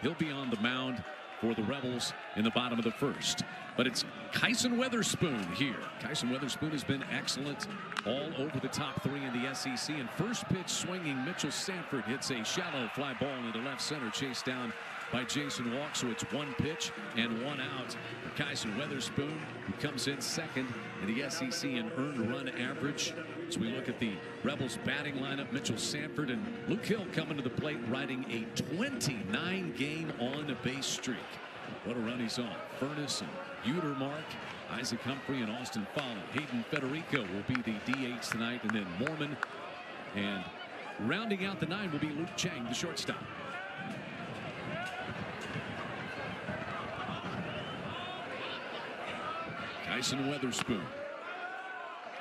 He'll be on the mound for the Rebels in the bottom of the first. But it's Kyson Weatherspoon here. Kyson Weatherspoon has been excellent all over the top three in the SEC. And first pitch swinging, Mitchell Sanford hits a shallow fly ball into left center, chased down by Jason Walk. So it's one pitch and one out for Kyson Weatherspoon, who comes in second in the SEC in earned run average. As we look at the Rebels batting lineup, Mitchell Sanford and Luke Hill coming to the plate, riding a 29-game on-base streak. What a run he's on. Furness and Utermark, Isaac Humphrey and Austin Fowler. Hayden Federico will be the DH tonight, and then Mormon. And rounding out the nine will be Luke Chang, the shortstop. Kyson Weatherspoon.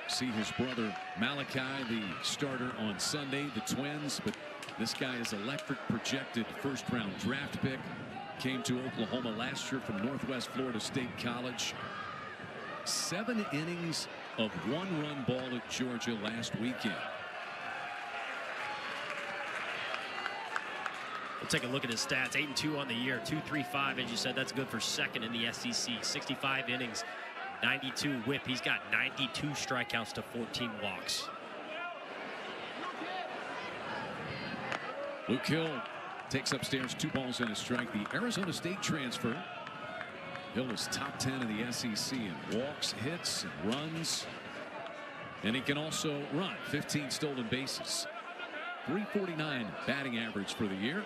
See his brother Malachi, the starter on Sunday, the Twins, but this guy is electric, projected first-round draft pick. Came to Oklahoma last year from Northwest Florida State College. 7 innings of one-run ball at Georgia last weekend. We'll take a look at his stats. 8-2 on the year, 2.35, as you said. That's good for second in the SEC. 65 innings, 92 whip. He's got 92 strikeouts to 14 walks. Luke Hill takes upstairs, 2 balls and a strike. The Arizona State transfer. Hill is top 10 in the SEC in walks, hits, and runs. And he can also run. 15 stolen bases. 349 batting average for the year.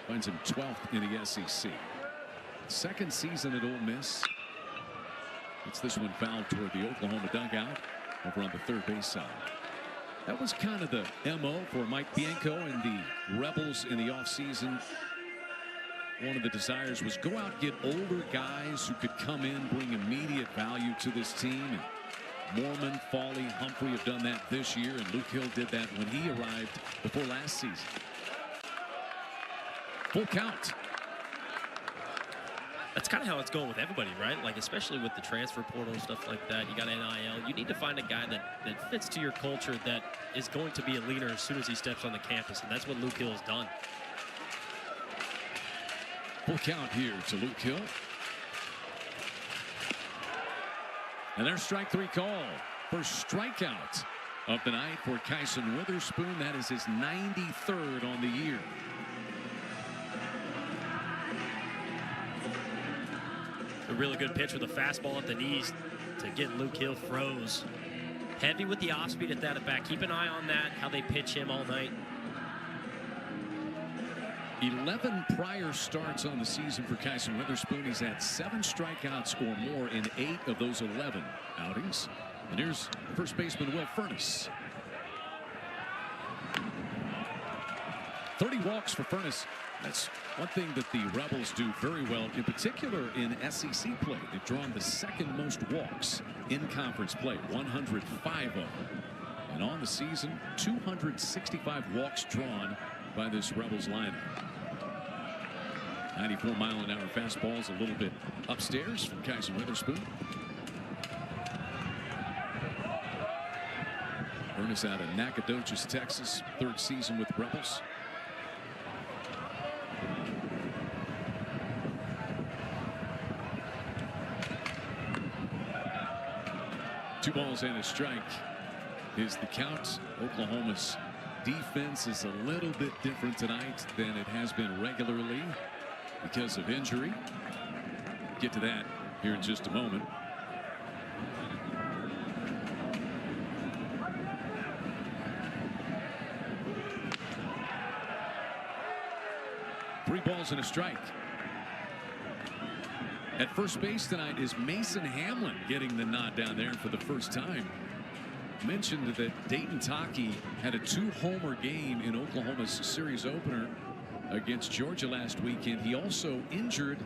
Finds him 12th in the SEC. Second season at Ole Miss. It's this one fouled toward the Oklahoma dugout over on the third base side. That was kind of the MO for Mike Bianco and the Rebels in the offseason. One of the desires was go out, get older guys who could come in, bring immediate value to this team. And Mormon, Fawley, Humphrey have done that this year, and Luke Hill did that when he arrived before last season. Full count. That's kind of how it's going with everybody, right? Like, especially with the transfer portal, stuff like that. You got NIL. You need to find a guy that fits to your culture, that is going to be a leader as soon as he steps on the campus, and that's what Luke Hill has done. Full count here to Luke Hill. And there's strike 3 call. First strikeout of the night for Kyson Weatherspoon. That is his 93rd on the year. A really good pitch with a fastball at the knees to get Luke Hill froze. Heavy with the off speed at that at bat. Keep an eye on that, how they pitch him all night. 11 prior starts on the season for Kyson Weatherspoon. He's had 7 strikeouts or more in 8 of those 11 outings. And here's first baseman Will Furness. 30 walks for Furness. That's one thing that the Rebels do very well, in particular in SEC play. They've drawn the second most walks in conference play, 105 of them. And on the season, 265 walks drawn by this Rebels lineup. 94-mile-an-hour fastballs a little bit upstairs from Kyson Weatherspoon. Furness out of Nacogdoches, Texas, 3rd season with the Rebels. Two balls and a strike is the count. Oklahoma's defense is a little bit different tonight than it has been regularly because of injury. Get to that here in just a moment. Three balls and a strike. At first base tonight is Mason Hamlin getting the nod down there for the first time. Mentioned that Dayton Taki had a 2-homer game in Oklahoma's series opener against Georgia last weekend. He also injured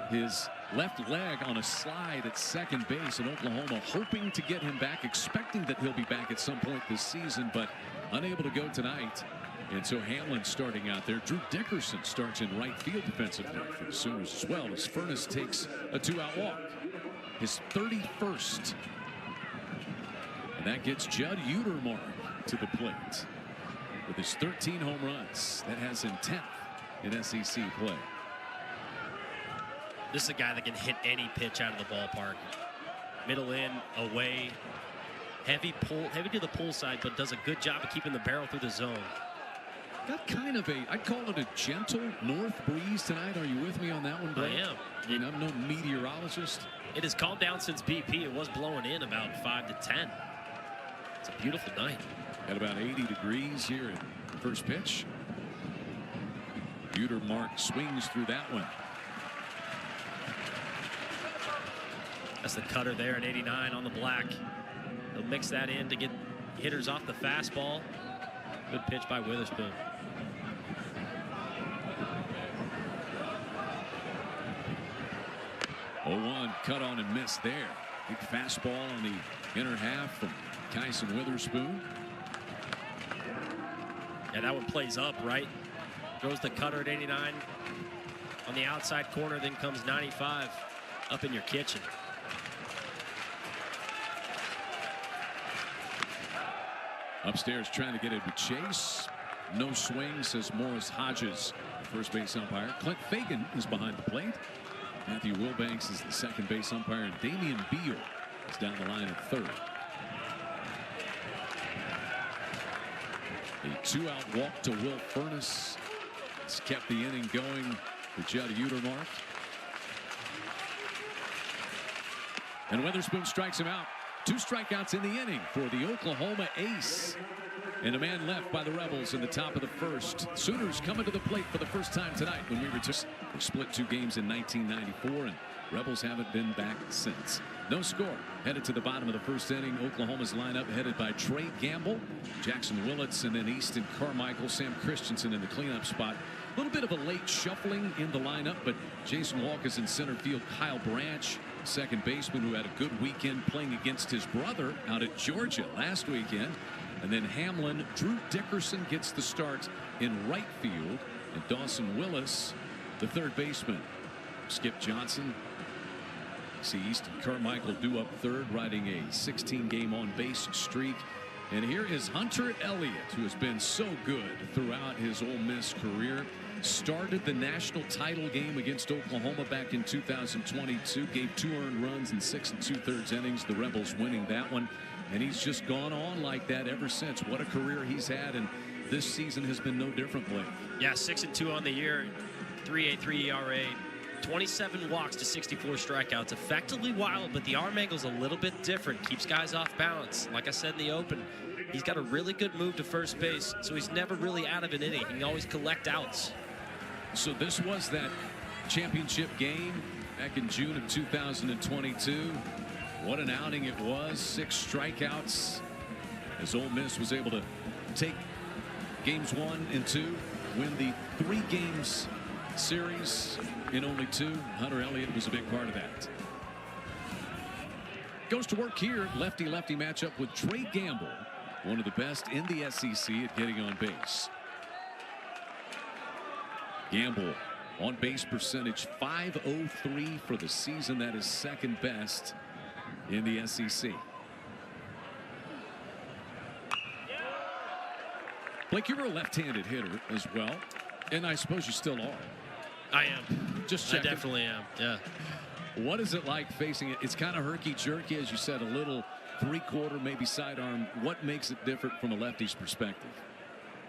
his left leg on a slide at second base in Oklahoma, hoping to get him back, expecting that he'll be back at some point this season, but unable to go tonight. And so Hamlin starting out there. Drew Dickerson starts in right field defensively for the Sooners as well, as Furness takes a 2-out walk. His 31st. And that gets Judd Utermark to the plate with his 13 home runs. That has him 10th in SEC play. This is a guy that can hit any pitch out of the ballpark. Middle in, away, heavy to the pull side, but does a good job of keeping the barrel through the zone. Got kind of I'd call it a gentle north breeze tonight. Are you with me on that one, Blake? I am. I mean, I'm no meteorologist. It has calmed down since BP. It was blowing in about 5 to 10. It's a beautiful night. At about 80 degrees here at first pitch. Utermark swings through that one. That's the cutter there at 89 on the black. He'll mix that in to get hitters off the fastball. Good pitch by Witherspoon. Oh, 1 cut on and miss there. Big fastball on the inner half from Kyson Witherspoon. Yeah, that one plays up, right? Throws the cutter at 89 on the outside corner, then comes 95 up in your kitchen. Upstairs trying to get it with Chase. No swing, says Morris Hodges, first base umpire. Clint Fagan is behind the plate. Matthew Wilbanks is the second base umpire, and Damian Beal is down the line at third. A 2-out walk to Will Furnace has kept the inning going for Judd Utermark. And Witherspoon strikes him out. 2 strikeouts in the inning for the Oklahoma ace. And a man left by the Rebels in the top of the first. Sooners coming to the plate for the first time tonight when we return. They split 2 games in 1994, and Rebels haven't been back since. No score. Headed to the bottom of the first inning. Oklahoma's lineup headed by Trey Gamble, Jackson Willits, and then Easton Carmichael, Sam Christensen in the cleanup spot. A little bit of a late shuffling in the lineup, but Jason Walker's in center field. Kyle Branch, second baseman, who had a good weekend playing against his brother out at Georgia last weekend. And then Hamlin, Drew Dickerson gets the start in right field, and Dawson Willis, the third baseman. Skip Johnson. See Easton Carmichael due up third, riding a 16-game on-base streak. And here is Hunter Elliott, who has been so good throughout his Ole Miss career. Started the national title game against Oklahoma back in 2022. Gave 2 earned runs in 6 2/3 innings. The Rebels winning that one. And he's just gone on like that ever since. What a career he's had, and this season has been no different, Blake. Yeah, 6-2 on the year, 3.83 ERA, 27 walks to 64 strikeouts. Effectively wild, but the arm angle's a little bit different. Keeps guys off balance. Like I said in the open, he's got a really good move to first base, so he's never really out of an inning. He can always collect outs. So this was that championship game back in June of 2022. What an outing it was. 6 strikeouts as Ole Miss was able to take games 1 and 2, win the 3 games series in only 2. Hunter Elliott was a big part of that. Goes to work here. Lefty-lefty matchup with Trey Gamble, one of the best in the SEC at getting on base. Gamble on base percentage .503 for the season. That is second best in the SEC. Blake, you were a left-handed hitter as well, and I suppose you still are. I am. Just checking. I definitely am. Yeah. What is it like facing it? It's kind of herky-jerky, as you said, a little 3/4, maybe sidearm. What makes it different from a lefty's perspective?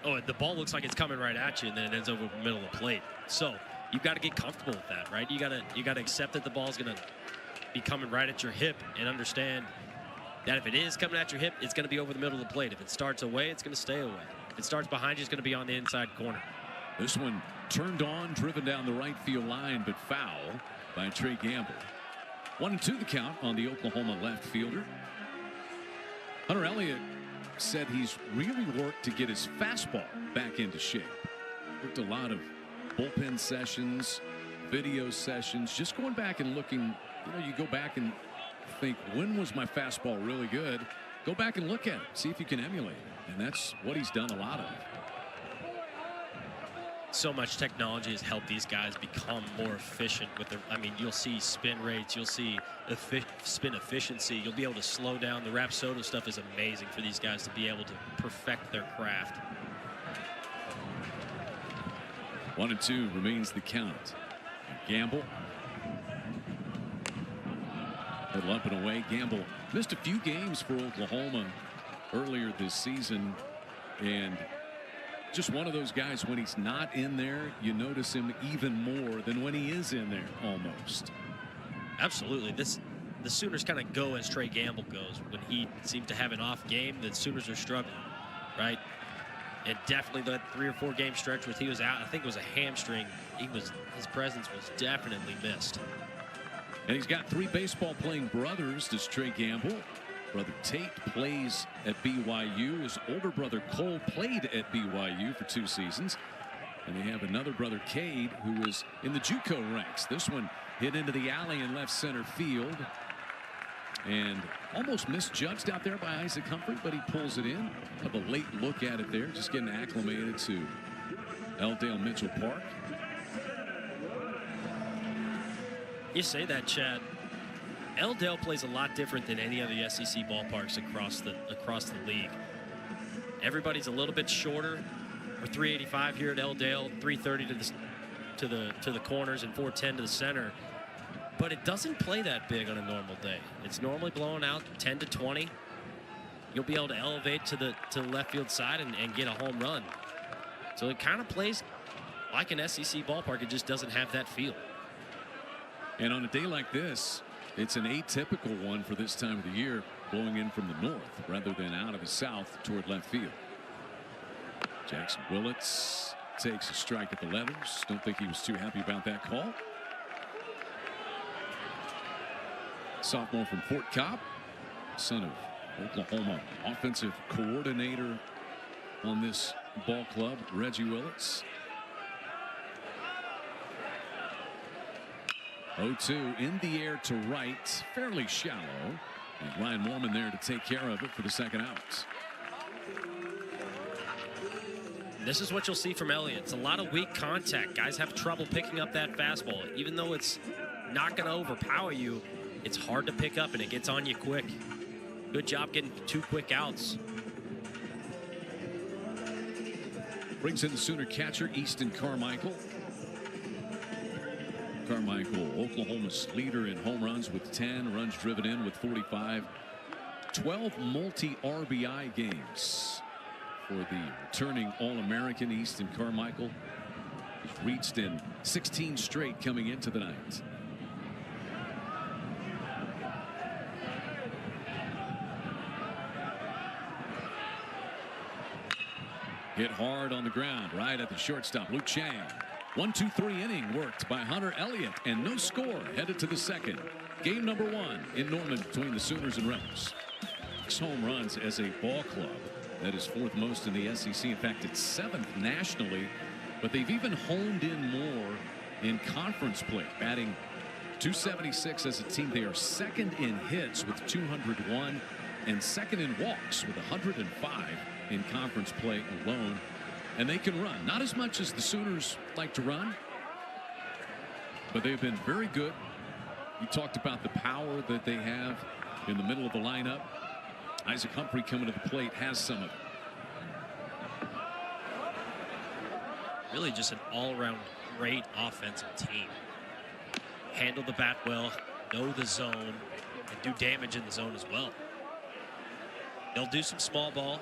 Oh, the ball looks like it's coming right at you, and then it ends over the middle of the plate. So you've got to get comfortable with that, right? You got to accept that the ball's going to be coming right at your hip, and understand that if it is coming at your hip, it's going to be over the middle of the plate. If it starts away, it's going to stay away. If it starts behind you, it's going to be on the inside corner. This one turned on, driven down the right field line, but foul by Trey Gamble. 1-2 the count on the Oklahoma left fielder. Hunter Elliott said he's really worked to get his fastball back into shape. Worked a lot of bullpen sessions, video sessions, just going back and looking. You go back and think, when was my fastball really good? Go back and look at it, see if you can emulate it. And that's what he's done a lot of. So much technology has helped these guys become more efficient with their, you'll see spin rates, you'll see spin efficiency, you'll be able to slow down. The Rapsodo stuff is amazing for these guys to be able to perfect their craft. 1-2 remains the count. Gamble. Middle up and away. Gamble missed a few games for Oklahoma earlier this season, and just one of those guys, when he's not in there, you notice him even more than when he is in there, almost. Absolutely. The Sooners kind of go as Trey Gamble goes. When he seems to have an off game, the Sooners are struggling, right? And definitely that 3 or 4 game stretch where he was out, I think it was a hamstring. His presence was definitely missed. And he's got 3 baseball playing brothers, does Trey Gamble. Brother Tate plays at BYU. His older brother Cole played at BYU for 2 seasons. And they have another brother, Cade, who was in the JUCO ranks. This one hit into the alley in left center field. And almost misjudged out there by Isaac Humphrey, but he pulls it in. Have a late look at it there, just getting acclimated to L-Dale Mitchell Park. You say that, Chad. L-Dale plays a lot different than any of the SEC ballparks across the league. Everybody's a little bit shorter. We're 385 here at L-Dale, 330 to the corners and 410 to the center. But it doesn't play that big on a normal day. It's normally blowing out 10 to 20. You'll be able to elevate to the left field side and get a home run. So it kind of plays like an SEC ballpark. It just doesn't have that feel. And on a day like this, it's an atypical one for this time of the year, blowing in from the north rather than out of the south toward left field. Jackson Willits takes a strike at the letters. Don't think he was too happy about that call. Sophomore from Fort Cobb, son of Oklahoma offensive coordinator on this ball club, Reggie Willits. 0-2 in the air to right, fairly shallow. And Ryan Mormon there to take care of it for the second out. This is what you'll see from Elliott. It's a lot of weak contact. Guys have trouble picking up that fastball. Even though it's not going to overpower you, it's hard to pick up and it gets on you quick. Good job getting 2 quick outs. Brings in the Sooner catcher, Easton Carmichael. Carmichael, Oklahoma's leader in home runs with 10, runs driven in with 45. 12 multi-RBI games for the returning All-American Easton Carmichael. He's reached in 16 straight coming into the night. Hit hard on the ground, right at the shortstop, Luke Chang. 1-2-3 inning worked by Hunter Elliott, and no score headed to the second. Game number 1 in Norman between the Sooners and Rebels. 6 home runs as a ball club. That is 4th most in the SEC. In fact, it's 7th nationally, but they've even honed in more in conference play, batting .276 as a team. They are 2nd in hits with 201 and 2nd in walks with 105 in conference play alone. And they can run, not as much as the Sooners like to run, but they've been very good. You talked about the power that they have in the middle of the lineup. Isaac Humphrey coming to the plate has some of it. Really just an all-around great offensive team. Handle the bat well, know the zone, and do damage in the zone as well. They'll do some small ball,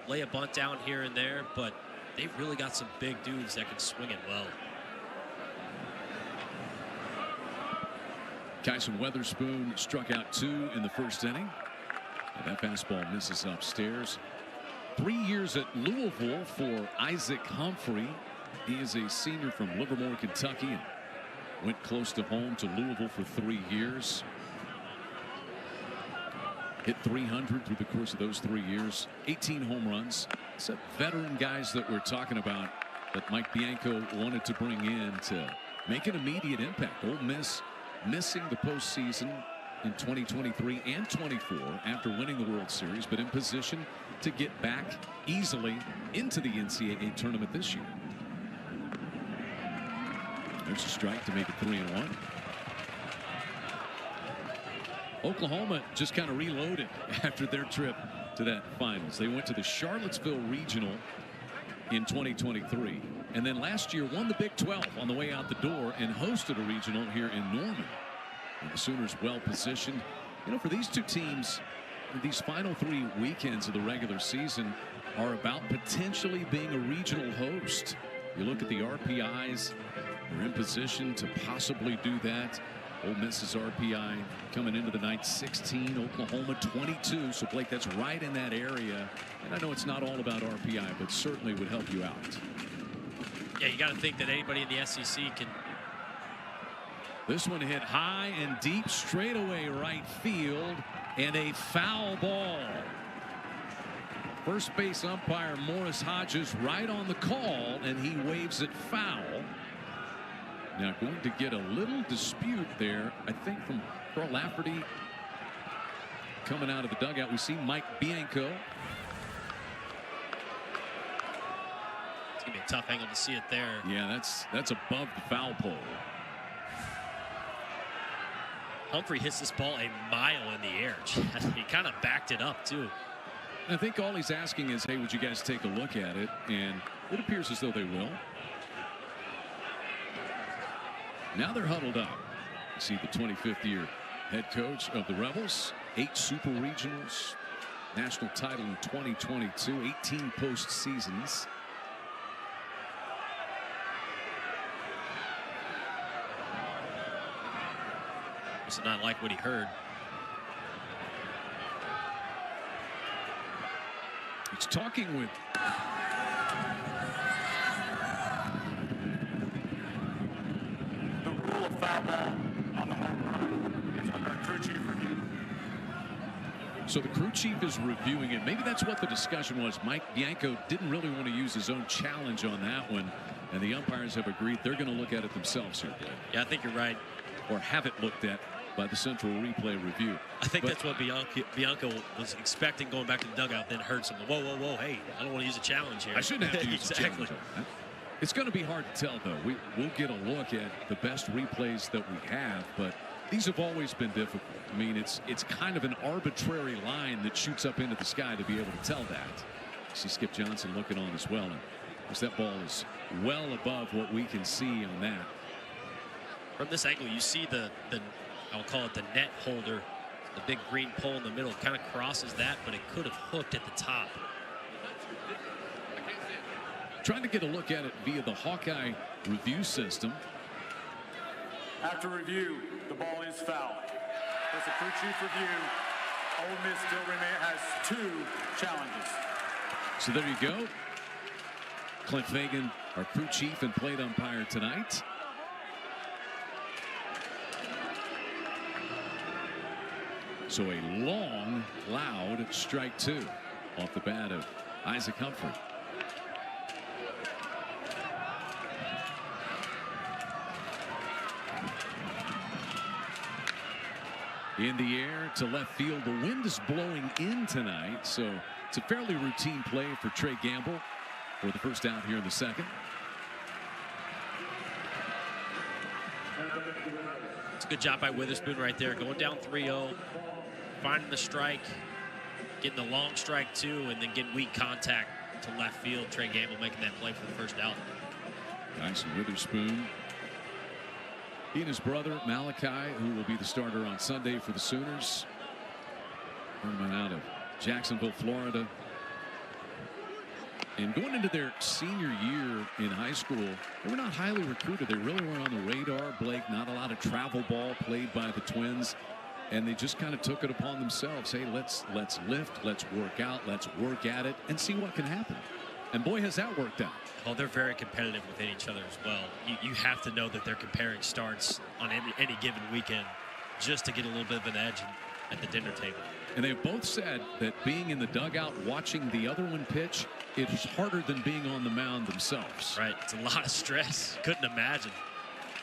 lay a bunt down here and there, but they've really got some big dudes that can swing it well. Kyson Weatherspoon struck out 2 in the first inning. And that fastball misses upstairs. 3 years at Louisville for Isaac Humphrey. He is a senior from Livermore, Kentucky, and went close to home to Louisville for 3 years. Hit 300 through the course of those 3 years. 18 home runs. It's a veteran guys that we're talking about that Mike Bianco wanted to bring in to make an immediate impact. Ole Miss missing the postseason in 2023 and 24 after winning the World Series, but in position to get back easily into the NCAA tournament this year. There's a strike to make it 3-1. Oklahoma just kind of reloaded after their trip to that finals. They went to the Charlottesville Regional in 2023. And then last year won the Big 12 on the way out the door and hosted a regional here in Norman. And the Sooners well positioned. You know, for these two teams, these final 3 weekends of the regular season are about potentially being a regional host. You look at the RPIs, they're in position to possibly do that. Ole Miss's RPI coming into the night 16, Oklahoma 22. So Blake, that's right in that area. And I know it's not all about RPI, but certainly would help you out. Yeah, you got to think that anybody in the SEC can. This one hit high and deep, straightaway right field, and a foul ball. First base umpire Morris Hodges right on the call, and he waves it foul. Now going to get a little dispute there, I think, from Carl Lafferty. Coming out of the dugout, we see Mike Bianco. It's going to be a tough angle to see it there. Yeah, that's above the foul pole. Humphrey hits this ball a mile in the air. He kind of backed it up, too. I think all he's asking is, hey, would you guys take a look at it? And it appears as though they will. Now they're huddled up. You see the 25th year head coach of the Rebels, 8 super regionals, national title in 2022, 18 postseasons. Must have not like what he heard. He's talking with the rule of foul ball on the home run is under crew chief review. So the crew chief is reviewing it. Maybe that's what the discussion was. Mike Bianco didn't really want to use his own challenge on that one, and the umpires have agreed they're going to look at it themselves here. Yeah, I think you're right. Or have it looked at by the Central Replay Review. I think that's what Bianco was expecting going back to the dugout, then heard something. Whoa, whoa, whoa, hey, I don't want to use a challenge here. I shouldn't have to use exactly. a challenge on that. It's going to be hard to tell, though. We'll get a look at the best replays that we have, but these have always been difficult. I mean, it's kind of an arbitrary line that shoots up into the sky to be able to tell that. You see Skip Johnson looking on as well. And of course, that ball is well above what we can see on that. From this angle, you see the I'll call it the net holder, the big green pole in the middle. It kind of crosses that, but it could have hooked at the top. Trying to get a look at it via the Hawkeye review system. After review, the ball is foul. As a crew chief review, Ole Miss still has 2 challenges. So there you go. Clint Fagan, our crew chief and plate umpire tonight. So a long, loud strike 2 off the bat of Isaac Humphrey. In the air to left field. The wind is blowing in tonight, so it's a fairly routine play for Trey Gamble for the first out here in the second. It's a good job by Witherspoon right there, going down 3-0, finding the strike, getting the long strike too, and then getting weak contact to left field. Trey Gamble making that play for the first out. Nice. Witherspoon. He and his brother Malachi, who will be the starter on Sunday for the Sooners. Coming out of Jacksonville, Florida. And going into their senior year in high school, they were not highly recruited. They really weren't on the radar, Blake. Not a lot of travel ball played by the Twins. And they just kind of took it upon themselves. Hey, let's lift, let's work out, let's work at it, and see what can happen. And boy, has that worked out. Oh, they're very competitive within each other as well. You have to know that they're comparing starts on any given weekend just to get a little bit of an edge at the dinner table. And they've both said that being in the dugout watching the other one pitch, it is harder than being on the mound themselves. Right. It's a lot of stress. Couldn't imagine.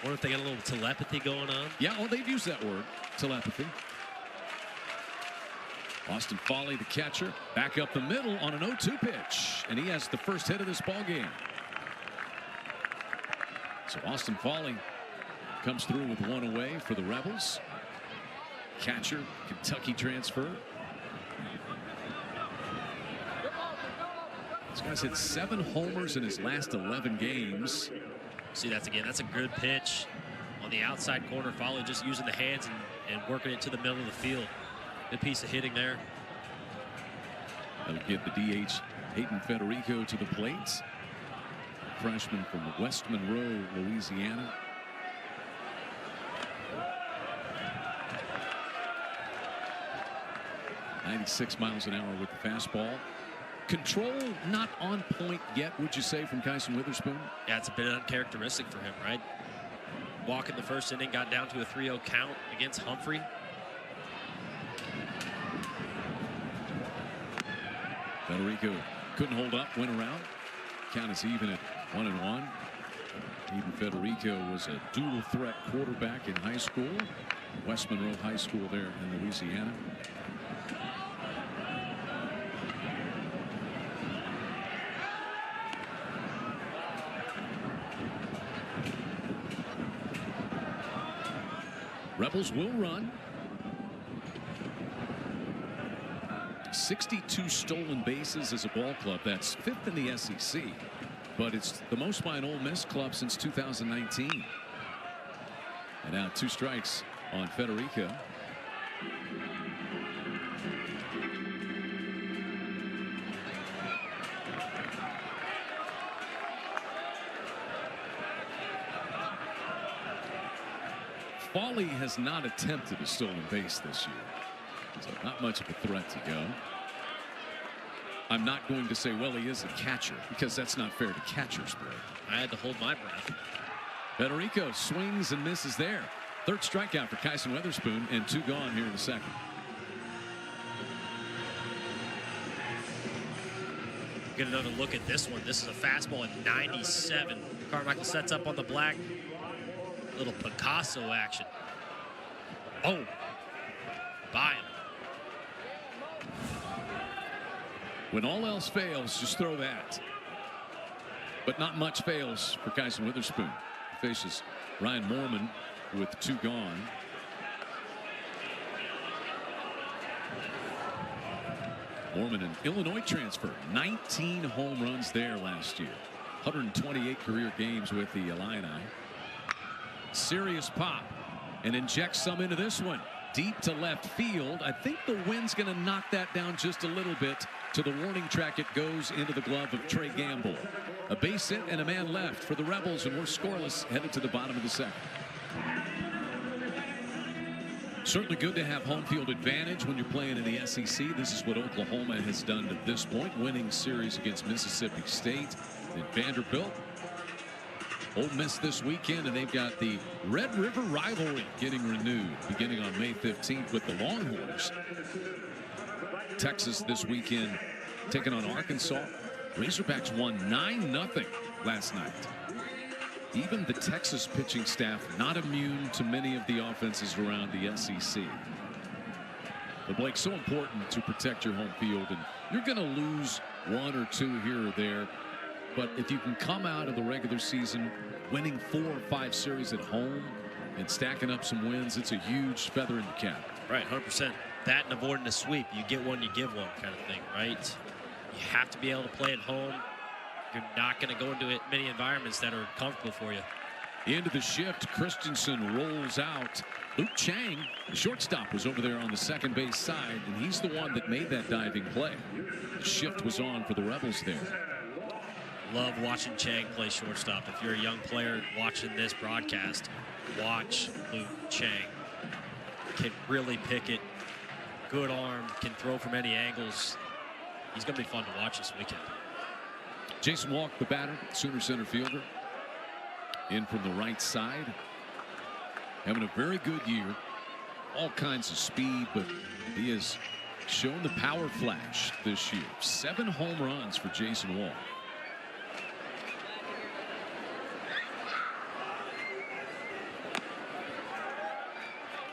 Wonder if they got a little telepathy going on. Yeah, well, they've used that word, telepathy. Austin Foley, the catcher, back up the middle on an 0-2 pitch, and he has the first hit of this ball game. So Austin Foley comes through with one away for the Rebels. Catcher, Kentucky transfer. This guy's hit 7 homers in his last 11 games. See, that's a good pitch on the outside corner. Foley just using the hands and working it to the middle of the field. Good piece of hitting there. That'll get the DH Hayden Federico to the plate. Freshman from West Monroe, Louisiana. .96 miles an hour with the fastball. Control not on point yet, would you say, from Kyson Witherspoon? Yeah, it's a bit uncharacteristic for him, right? Walk in the first inning, got down to a 3-0 count against Humphrey. Federico couldn't hold up, went around. Count is even at 1-1. Even Federico was a dual threat quarterback in high school. West Monroe High School there in Louisiana. Rebels will run. 62 stolen bases as a ball club. That's 5th in the SEC. But it's the most by an Ole Miss club since 2019. And now 2 strikes on Federico. Foley has not attempted a stolen base this year. So not much of a threat to go. I'm not going to say, well, he is a catcher, because that's not fair to catchers, Blake. I had to hold my breath. Federico swings and misses there. 3rd strikeout for Kyson Witherspoon, and 2 gone here in the 2nd. Get another look at this one. This is a fastball at 97. Carmichael sets up on the black. Little Picasso action. Oh, by him. When all else fails, just throw that. But not much fails for Kyson Witherspoon. He faces Ryan Mormon with 2 gone. Mormon, an Illinois transfer, 19 home runs there last year. 128 career games with the Illini. Serious pop, and injects some into this one. Deep to left field. I think the wind's going to knock that down just a little bit. To the warning track it goes, into the glove of Trey Gamble. A base hit and a man left for the Rebels, and we're scoreless headed to the bottom of the 2nd. Certainly good to have home field advantage when you're playing in the SEC. This is what Oklahoma has done to this point, winning series against Mississippi State and Vanderbilt. Ole Miss this weekend, and they've got the Red River rivalry getting renewed beginning on May 15th with the Longhorns. Texas this weekend taking on Arkansas. Razorbacks won 9-0 last night. Even the Texas pitching staff not immune to many of the offenses around the SEC. But Blake, so important to protect your home field, and you're going to lose 1 or 2 here or there. But if you can come out of the regular season winning 4 or 5 series at home and stacking up some wins, it's a huge feather in the cap. Right, 100%. That and avoiding a sweep. You get one, you give one kind of thing, right? You have to be able to play at home. You're not going to go into many environments that are comfortable for you. Into the shift, Christensen rolls out. Luke Chang, the shortstop, was over there on the second base side, and he's the one that made that diving play. The shift was on for the Rebels there. Love watching Chang play shortstop. If you're a young player watching this broadcast, watch Luke Chang. Can really pick it. Good arm, can throw from any angles. He's going to be fun to watch this weekend. Jason Walk, the batter, Sooner center fielder, in from the right side. Having a very good year. All kinds of speed, but he has shown the power flash this year. 7 home runs for Jason Walk.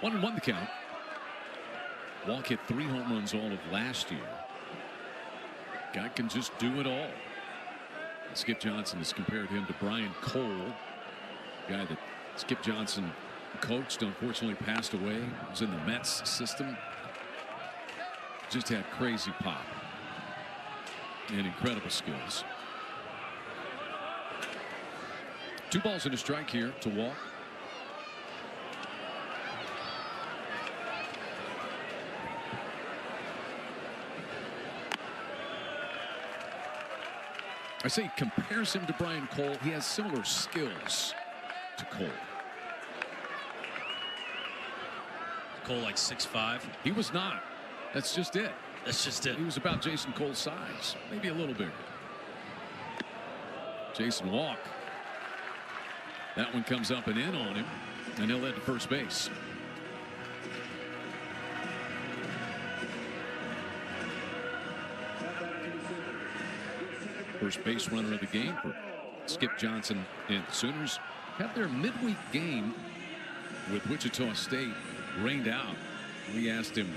One and 1 the count. Walk hit 3 home runs all of last year. Guy can just do it all. Skip Johnson has compared him to Brian Cole, guy that Skip Johnson coached, unfortunately passed away. Was in the Mets system. Just had crazy pop. and incredible skills. 2 balls and a strike here to walk. I say compares him to Brian Cole. He has similar skills to Cole. Cole like 6'5". He was not. That's just it. That's just it. He was about Jason Cole's size, maybe a little bigger. Jason Walk. That one comes up and in on him, and he'll head to first base. First base runner of the game for Skip Johnson and the Sooners. Had their midweek game with Wichita State rained out. We asked him,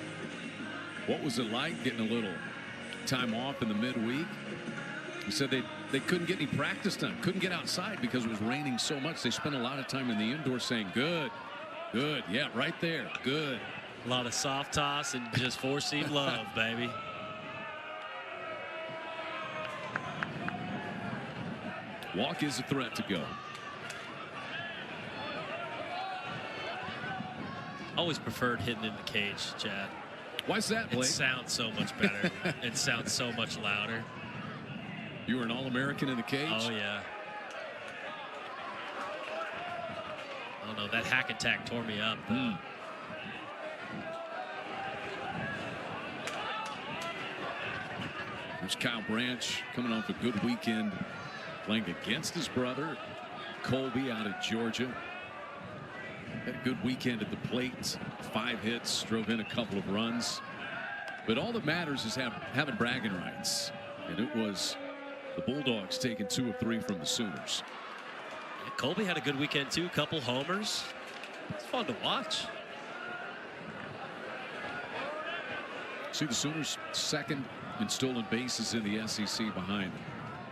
what was it like getting a little time off in the midweek? He said they couldn't get any practice time, couldn't get outside because it was raining so much. They spent a lot of time in the indoors saying, good, good, yeah, right there, good. A lot of soft toss and just four-seam love, baby. Walk is a threat to go. Always preferred hitting in the cage, Chad. Why's that, Blake? It sounds so much better. It sounds so much louder. You were an All-American in the cage? Oh, yeah. Oh, no, that hack attack tore me up. There's Kyle Branch coming off a good weekend playing against his brother, Colby, out of Georgia. Had a good weekend at the plate. 5 hits, drove in a couple of runs. But all that matters is having bragging rights. And it was the Bulldogs taking 2 of 3 from the Sooners. Yeah, Colby had a good weekend, too. Couple homers. It's fun to watch. See the Sooners second in stolen bases in the SEC behind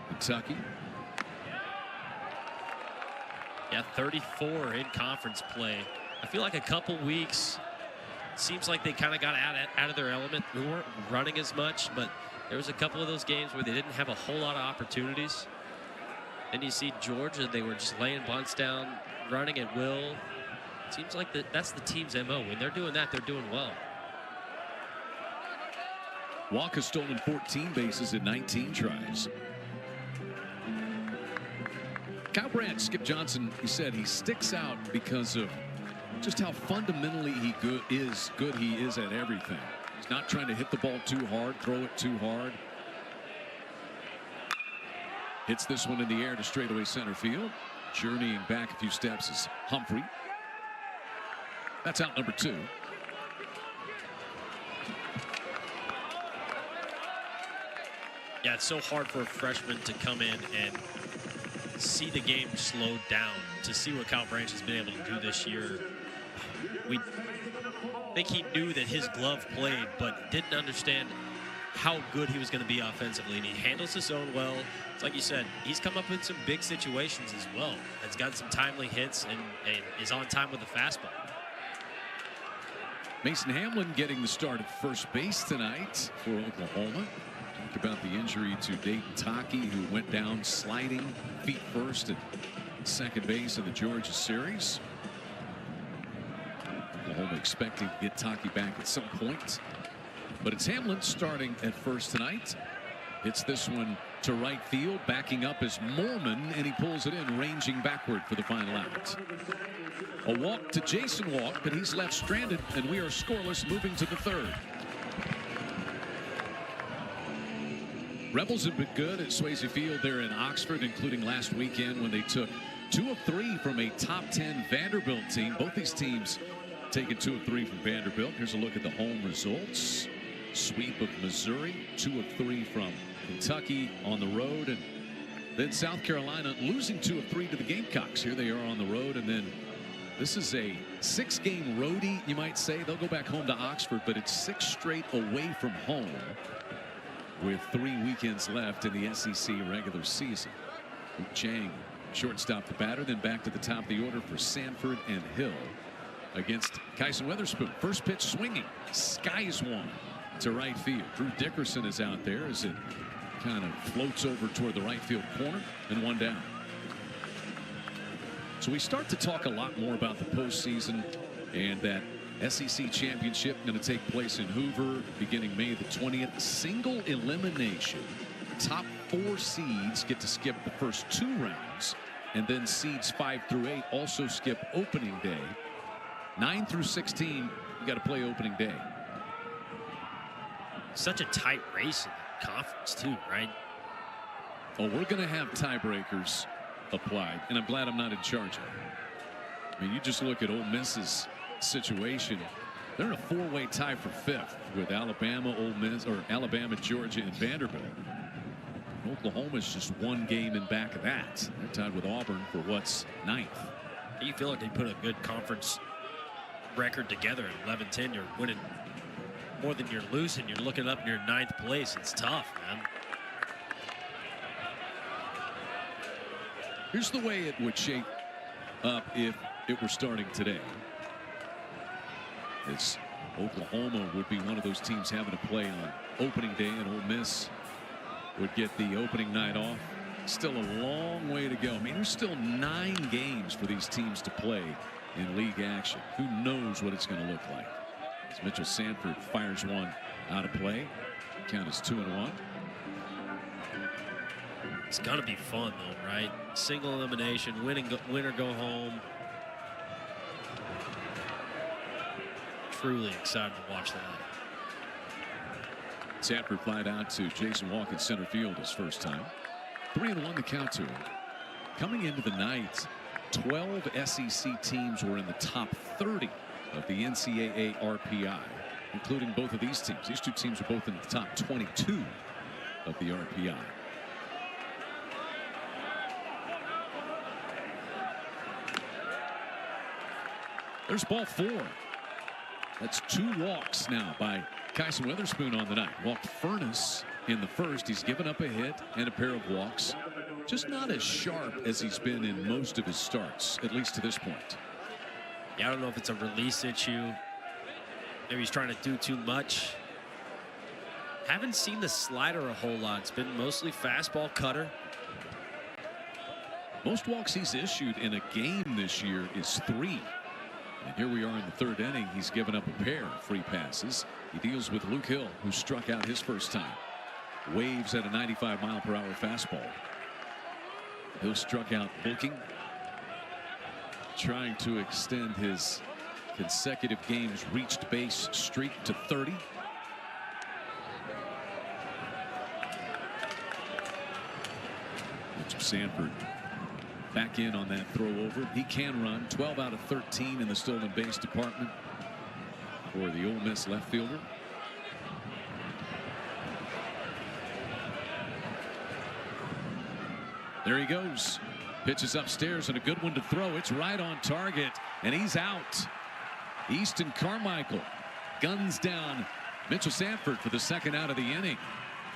Kentucky. Yeah, 34 in conference play. I feel like a couple weeks, seems like they kind of got out of their element. They weren't running as much, but there was a couple of those games where they didn't have a whole lot of opportunities. And you see Georgia, they were just laying bunts down, running at will. It seems like that's the team's MO. When they're doing that, they're doing well. Walk has stolen 14 bases in 19 tries. Kyle Branch, Skip Johnson, he said he sticks out because of just how fundamentally good he is at everything. He's not trying to hit the ball too hard, throw it too hard. Hits this one in the air to straightaway center field. Journeying back a few steps is Humphrey. That's out number 2. Yeah, it's so hard for a freshman to come in and see the game slowed down, to see what Kyle Branch has been able to do this year. We think he knew that his glove played, but didn't understand how good he was going to be offensively. And he handles his own well. It's like you said, he's come up with some big situations as well. Has got some timely hits and is on time with the fastball. Mason Hamlin getting the start at first base tonight for Oklahoma. Talk about the injury to Dayton Taki, who went down sliding feet first at second base in the Georgia series. Oklahoma expecting to get Taki back at some point. But it's Hamlin starting at first tonight. Hits this one to right field. Backing up is Mormon, and he pulls it in, ranging backward for the final out. A walk to Jason Walk, but he's left stranded, and we are scoreless moving to the 3rd. Rebels have been good at Swayze Field there in Oxford, including last weekend when they took 2 of 3 from a top 10 Vanderbilt team. Both these teams taking 2 of 3 from Vanderbilt. Here's a look at the home results. Sweep of Missouri, 2 of 3 from Kentucky on the road, and then South Carolina losing 2 of 3 to the Gamecocks. Here they are on the road, and then this is a 6-game roadie, you might say. They'll go back home to Oxford, but it's 6 straight away from home with 3 weekends left in the SEC regular season. Chang, shortstop the batter, then back to the top of the order for Sanford and Hill against Kyson Witherspoon. First pitch swinging, skies one to right field. Drew Dickerson is out there as it kind of floats over toward the right field corner, and 1 down. So we start to talk a lot more about the postseason and that SEC championship going to take place in Hoover beginning May the 20th. Single elimination. Top 4 seeds get to skip the first 2 rounds, and then seeds 5 through 8 also skip opening day. 9 through 16, you got to play opening day. Such a tight race in the conference too, right? Oh, we're going to have tiebreakers applied, and I'm glad I'm not in charge of it. I mean, you just look at Ole Miss's situation. They're in a 4-way tie for 5th with Alabama, Ole Miss, or Alabama, Georgia, and Vanderbilt. Oklahoma's just 1 game in back of that. They're tied with Auburn for what's 9th. You feel like they put a good conference record together at 11-10. You're winning more than you're losing. You're looking up near 9th place. It's tough, man. Here's the way it would shape up if it were starting today. It's Oklahoma would be one of those teams having to play on opening day, and Ole Miss would get the opening night off. Still a long way to go. I mean, there's still 9 games for these teams to play in league action. Who knows what it's going to look like? As Mitchell Sanford fires one out of play. Count is 2-1. It's gonna be fun though, right? Single elimination, win or go home. Truly excited to watch that. Sanford flied out to Jason Walk in center field his first time. 3-1 the count to him. Coming into the night, 12 SEC teams were in the top 30 of the NCAA RPI, including both of these teams. These 2 teams are both in the top 22 of the RPI. There's ball 4. That's 2 walks now by Kyson Witherspoon on the night. Walked Furness in the first. He's given up a hit and a pair of walks. Just not as sharp as he's been in most of his starts, at least to this point. Yeah, I don't know if it's a release issue. Maybe he's trying to do too much. Haven't seen the slider a whole lot. It's been mostly fastball, cutter. Most walks he's issued in a game this year is 3. And here we are in the 3rd inning. He's given up a pair of free passes. He deals with Luke Hill, who struck out his first time. Waves at a 95-mile-per-hour fastball. Hill struck out looking, trying to extend his consecutive games reached base streak to 30. Mitchell Sanford back in on that throw over. He can run. 12 out of 13 in the stolen base department for the Ole Miss left fielder. There he goes. Pitches upstairs and a good one to throw. It's right on target and he's out. Easton Carmichael guns down Mitchell Sanford for the 2nd out of the inning.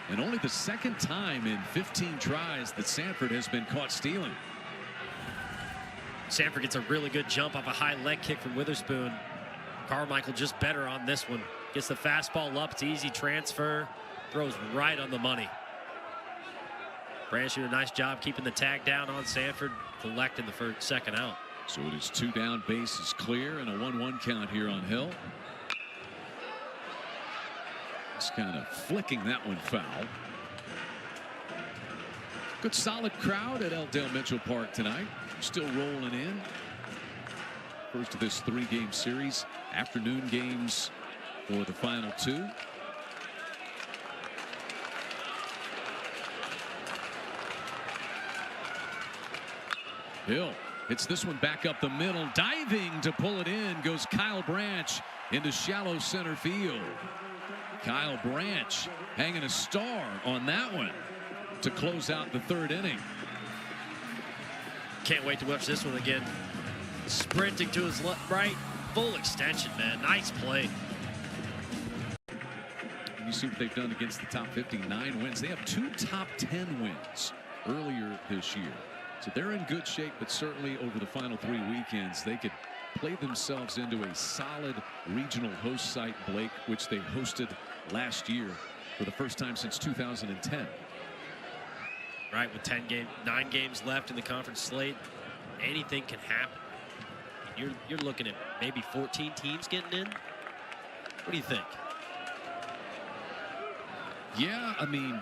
And only the 2nd time in 15 tries that Sanford has been caught stealing. Sanford gets a really good jump off a high leg kick from Witherspoon. Carmichael just better on this one. Gets the fastball up. It's easy transfer. Throws right on the money. Branch did a nice job keeping the tag down on Sanford, collecting the 2nd out. So it is 2 down, bases clear, and a 1-1 count here on Hill. Just kind of flicking that one foul. Good solid crowd at L. Dale Mitchell Park tonight. Still rolling in. First of this 3-game series. Afternoon games for the final 2. Hill hits this one back up the middle. Diving to pull it in goes Kyle Branch into shallow center field. Kyle Branch hanging a star on that one to close out the 3rd inning. Can't wait to watch this one again. Sprinting to his right, full extension, man. Nice play. And you see what they've done against the top 59 wins. They have 2 top 10 wins earlier this year. So they're in good shape, but certainly over the final 3 weekends, they could play themselves into a solid regional host site, Blake, which they hosted last year for the first time since 2010. right? With 9 games left in the conference slate, anything can happen. You're looking at maybe 14 teams getting in. What do you think? Yeah, I mean,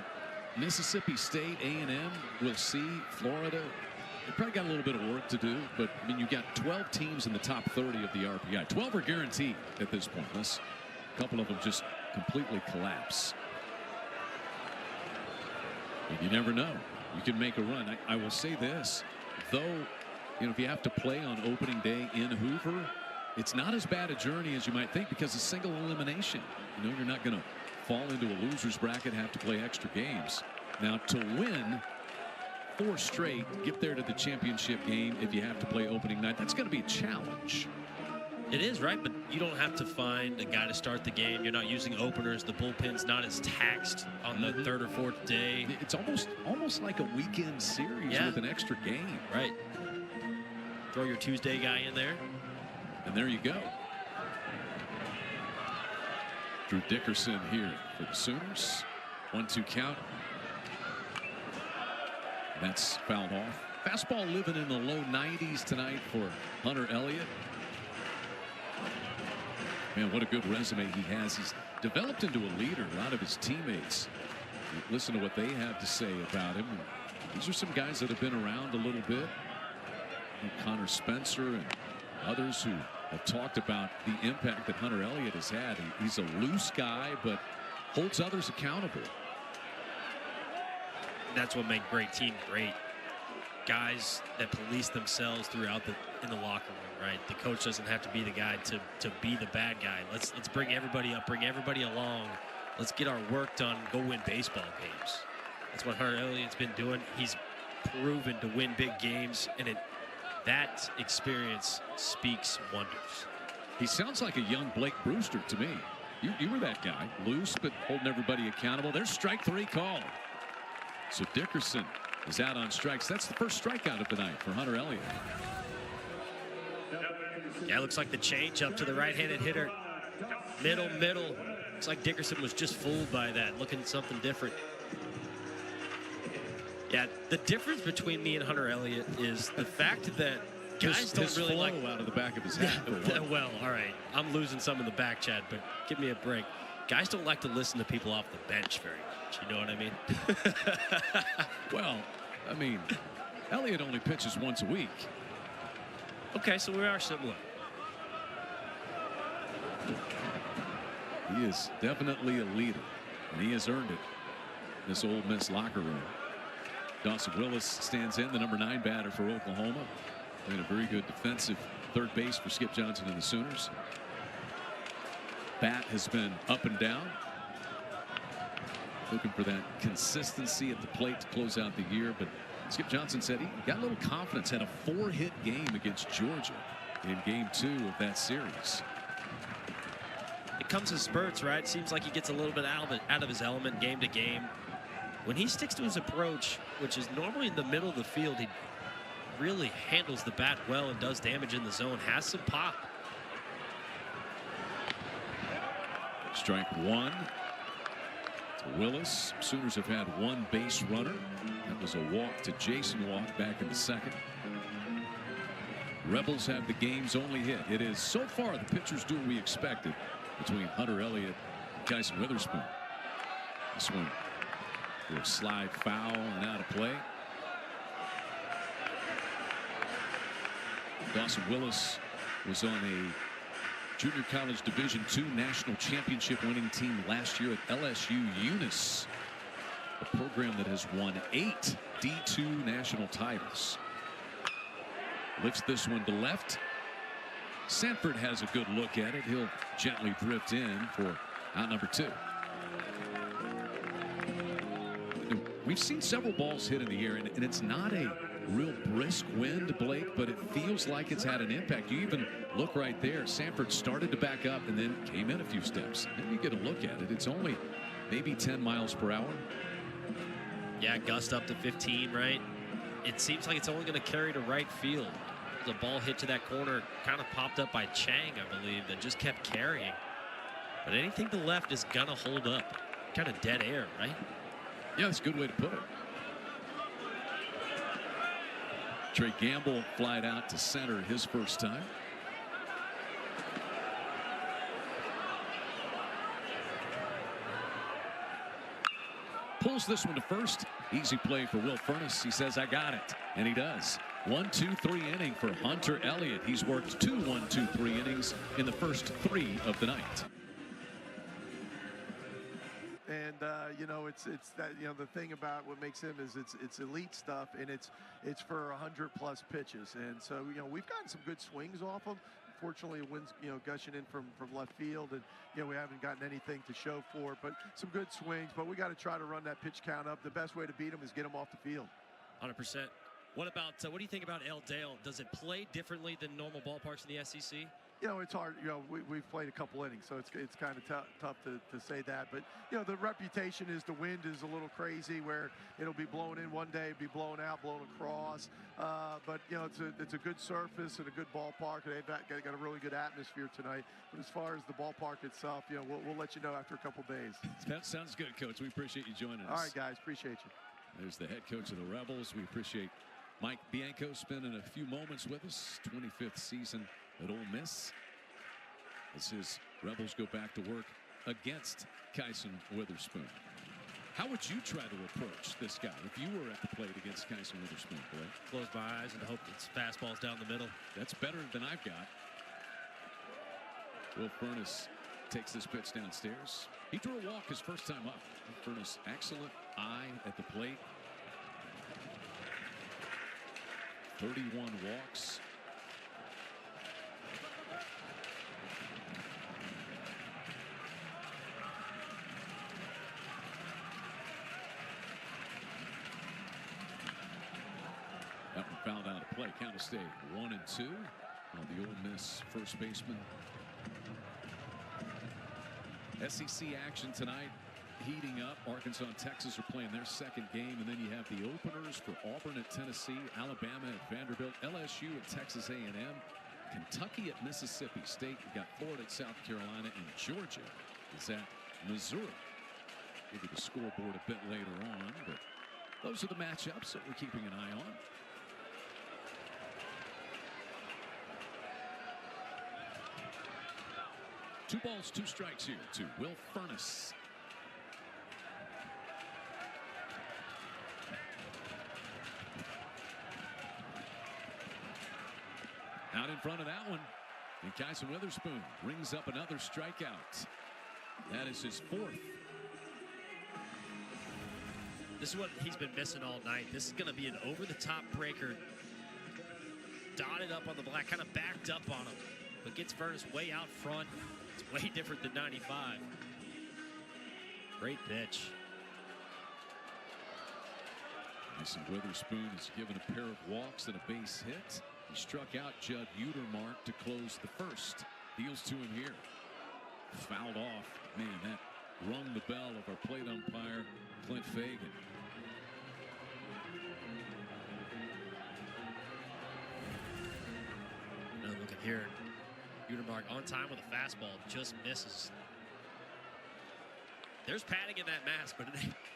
Mississippi State, A&M, we'll see. Florida, they probably got a little bit of work to do, but I mean, you got 12 teams in the top 30 of the RPI. 12 are guaranteed at this point, unless a couple of them just completely collapse. And you never know. You can make a run. I will say this, though, you know, if you have to play on opening day in Hoover, it's not as bad a journey as you might think because it's single elimination. You know, you're not going to fall into a loser's bracket, have to play extra games. Now, to win 4 straight, get there to the championship game if you have to play opening night, that's going to be a challenge. It is, right? But you don't have to find a guy to start the game. You're not using openers. The bullpen's not as taxed on the 3rd or 4th day. It's almost like a weekend series with an extra game. Right. Throw your Tuesday guy in there. And there you go. Drew Dickerson here for the Sooners. 1-2 count. That's fouled off. Fastball living in the low 90s tonight for Hunter Elliott. Man, what a good resume he has. He's developed into a leader. A lot of his teammates listen to what they have to say about him. These are some guys that have been around a little bit. Connor Spencer and others who have talked about the impact that Hunter Elliott has had. He's a loose guy, but holds others accountable. That's what makes great teams great. Guys that police themselves throughout in the locker room, right? The coach doesn't have to be the guy to be the bad guy. Let's bring everybody up, bring everybody along. Let's get our work done, go win baseball games. That's what Hunter Elliott's been doing. He's proven to win big games, and that experience speaks wonders. He sounds like a young Blake Brewster to me. You were that guy, loose but holding everybody accountable. There's strike 3 called. So Dickerson is out on strikes. That's the first strikeout of the night for Hunter Elliott. Yeah, looks like the change up to the right-handed hitter. Middle. Looks like Dickerson was just fooled by that, looking at something different. Yeah, the difference between me and Hunter Elliott is the fact that guys don't really like out of the back of his head. Well, all right, I'm losing some in the back chat, but give me a break. Guys don't like to listen to people off the bench very much. You know what I mean? Well, I mean, Elliott only pitches once a week. Okay, so we are similar. He is definitely a leader, and he has earned it in this Ole Miss locker room. Dawson Willis stands in, the number 9 batter for Oklahoma. Playing a very good defensive third base for Skip Johnson and the Sooners. Bat has been up and down. Looking for that consistency at the plate to close out the year. But Skip Johnson said he got a little confidence, had a 4-hit game against Georgia in game 2 of that series. It comes in spurts, right? Seems like he gets a little bit out of his element game to game. When he sticks to his approach, which is normally in the middle of the field, he really handles the bat well and does damage in the zone, has some pop. Strike 1 to Willis. Sooners have had 1 base runner. That was a walk to Jason Walk back in the 2nd. Rebels have the game's only hit. It is so far the pitchers do what we expected between Hunter Elliott and Kyson Witherspoon. This one will slide foul and out of play. Dawson Willis was on a junior college Division II national championship winning team last year at LSU Eunice, a program that has won 8 D2 national titles. Lifts this one to left. Sanford has a good look at it. He'll gently drift in for out number 2. We've seen several balls hit in the air, and it's not a real brisk wind, Blake, but it feels like it's had an impact. You even look right there. Sanford started to back up and then came in a few steps. Then you get a look at it. It's only maybe 10 miles per hour. Yeah, gust up to 15, right? It seems like it's only going to carry to right field. The ball hit to that corner, kind of popped up by Chang, I believe, that just kept carrying. But anything to left is going to hold up. Kind of dead air, right? Yeah, that's a good way to put it. Trey Gamble flied out to center his first time. Pulls this one to first. Easy play for Will Furniss. He says, I got it. And he does. 1-2-3 inning for Hunter Elliott. He's worked 2 1-2-3 innings in the first 3 of the night. And you know, it's that, you know, the thing about what makes him is it's elite stuff, and it's for 100+ pitches. And so, you know, we've gotten some good swings off him. Unfortunately, wind's, you know, gushing in from left field, and you know, we haven't gotten anything to show for it, but some good swings. But we got to try to run that pitch count up. The best way to beat him is get him off the field. 100%. What about what do you think about El Dale? Does it play differently than normal ballparks in the SEC? You know, it's hard. You know, we've played a couple innings, so it's kind of tough to say that. But you know, the reputation is the wind is a little crazy, where it'll be blowing in one day, be blowing out, blowing across. But you know, it's a good surface and a good ballpark. They've got a really good atmosphere tonight. But as far as the ballpark itself, you know, we'll let you know after a couple days. That sounds good, Coach. We appreciate you joining us. All right, guys, appreciate you. There's the head coach of the Rebels. We appreciate Mike Bianco spending a few moments with us. 25th season at Ole Miss, as his Rebels go back to work against Kyson Witherspoon. How would you try to approach this guy if you were at the plate against Kyson Witherspoon, Blake? Close my eyes and hope it's fastballs down the middle. That's better than I've got. Will Furniss takes this pitch downstairs. He drew a walk his first time up. Furniss, excellent eye at the plate. 31 walks. That one fouled out of play. Count to stay 1-2 on the Ole Miss first baseman. SEC action tonight heating up. Arkansas and Texas are playing their second game, and then you have the openers for Auburn at Tennessee, Alabama at Vanderbilt, LSU at Texas A&M, Kentucky at Mississippi State. You got Florida at South Carolina, and Georgia is at Missouri. Give you the scoreboard a bit later on, but those are the matchups that we're keeping an eye on. Two balls, two strikes here to Will Furniss. Out in front of that one, and Kyson Witherspoon rings up another strikeout. That is his 4th. This is what he's been missing all night. This is going to be an over-the-top breaker, dotted up on the black, kind of backed up on him, but gets Furniss way out front. It's way different than 95. Great pitch. Kyson Witherspoon has given a pair of walks and a base hit. He struck out Judd Utermark to close the first. Deals to him here. Fouled off. Man, that rung the bell of our plate umpire, Clint Fagan. Now look at here. Utermark on time with a fastball, just misses. There's padding in that mask, but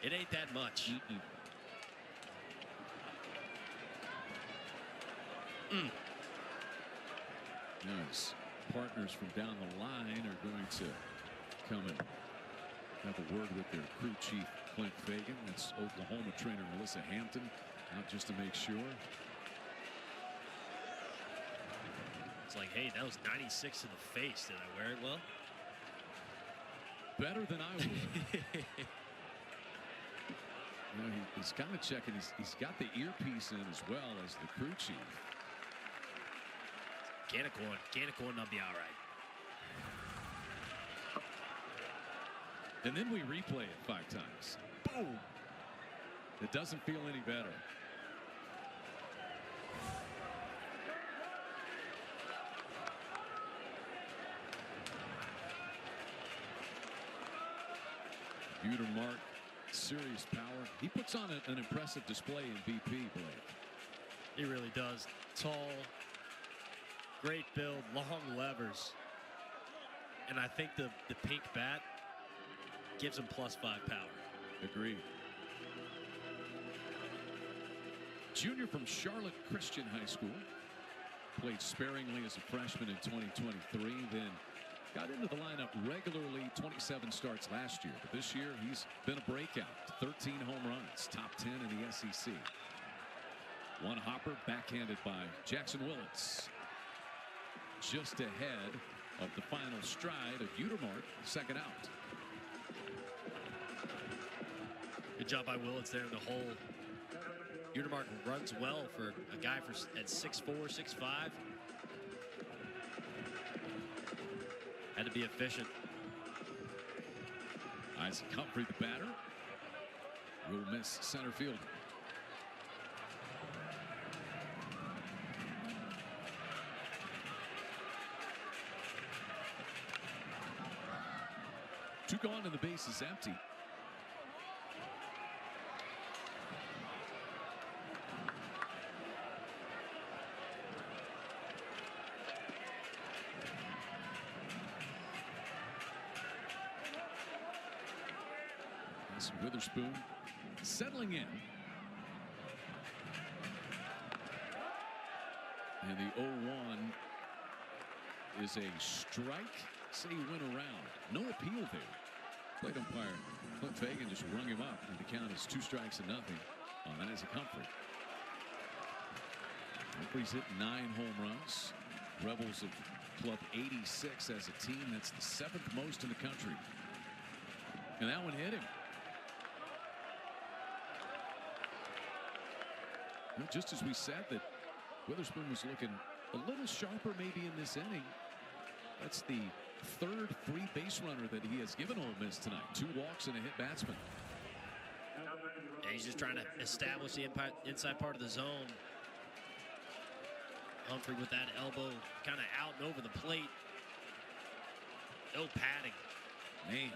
it ain't that much. Now his partners from down the line are going to come and have a word with their crew chief, Clint Fagan. That's Oklahoma trainer Melissa Hampton, out just to make sure. It's like, hey, that was 96 in the face. Did I wear it well? Better than I would. You know, he's kind of checking. He's got the earpiece in as well as the crew chief. Ganicorn, they'll be all right. And then we replay it 5 times. Boom! It doesn't feel any better. Utermark, serious power. He puts on an impressive display in BP, Blake. He really does. Tall, great build, long levers. And I think the pink bat gives him +5 power. Agreed. junior from Charlotte Christian High School. Played sparingly as a freshman in 2023, then got into the lineup regularly 27 starts last year. But this year he's been a breakout. 13 home runs, top 10 in the SEC. One hopper backhanded by Jackson Willits. Just ahead of the final stride of Utermark, second out. Good job by Willits there in the hole. Utermark runs well for a guy at 6'4", 6'5". Had to be efficient. Isaac Humphrey, the batter, will miss center field. Two gone and the base is empty. Witherspoon settling in. And the 0-1 is a strike. Say he went around. No appeal there. Plate umpire Clint Fagan just rung him up, and the count is 2 strikes and nothing on Isaac Humphrey. Humphrey's hit 9 home runs. Rebels have clubbed 86 as a team. That's the 7th most in the country. And that one hit him. Well, just as we said that Witherspoon was looking a little sharper maybe in this inning. That's the 3rd free base runner that he has given Ole Miss tonight. 2 walks and a hit batsman. Yeah, he's just trying to establish the inside part of the zone. Humphrey with that elbow kind of out and over the plate. No padding. Man.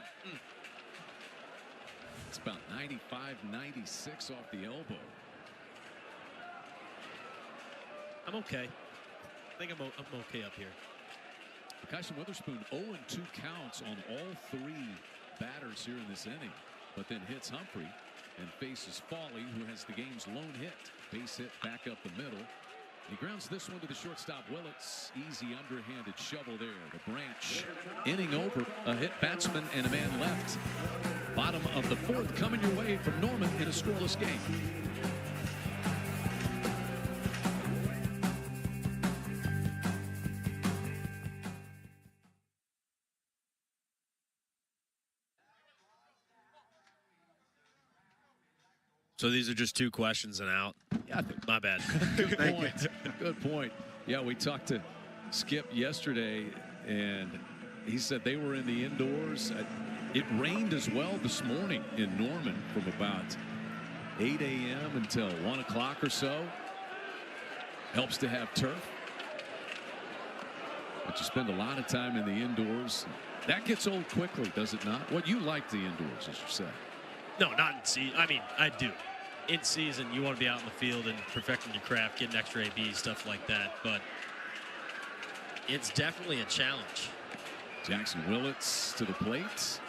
It's about 95, 96 off the elbow. I'm okay. I think I'm okay up here. Kyson Witherspoon 0-2 counts on all 3 batters here in this inning, but then hits Humphrey and faces Fawley, who has the game's lone hit. Base hit back up the middle. He grounds this one to the shortstop Willits. Easy underhanded shovel there. The Branch inning over. A hit batsman and a man left. Bottom of the 4th coming your way from Norman in a scoreless game. So these are just 2 questions and out. Yeah, my bad. Good point. Good point. Yeah, we talked to Skip yesterday, and he said they were in the indoors. It rained as well this morning in Norman from about 8 a.m. until 1 o'clock or so. Helps to have turf. But you spend a lot of time in the indoors. That gets old quickly, does it not? What, you like the indoors, as you said? No, not in season. I mean, I do. In season, you want to be out in the field and perfecting your craft, getting extra ABs, stuff like that. But it's definitely a challenge. Jackson Willits to the plate.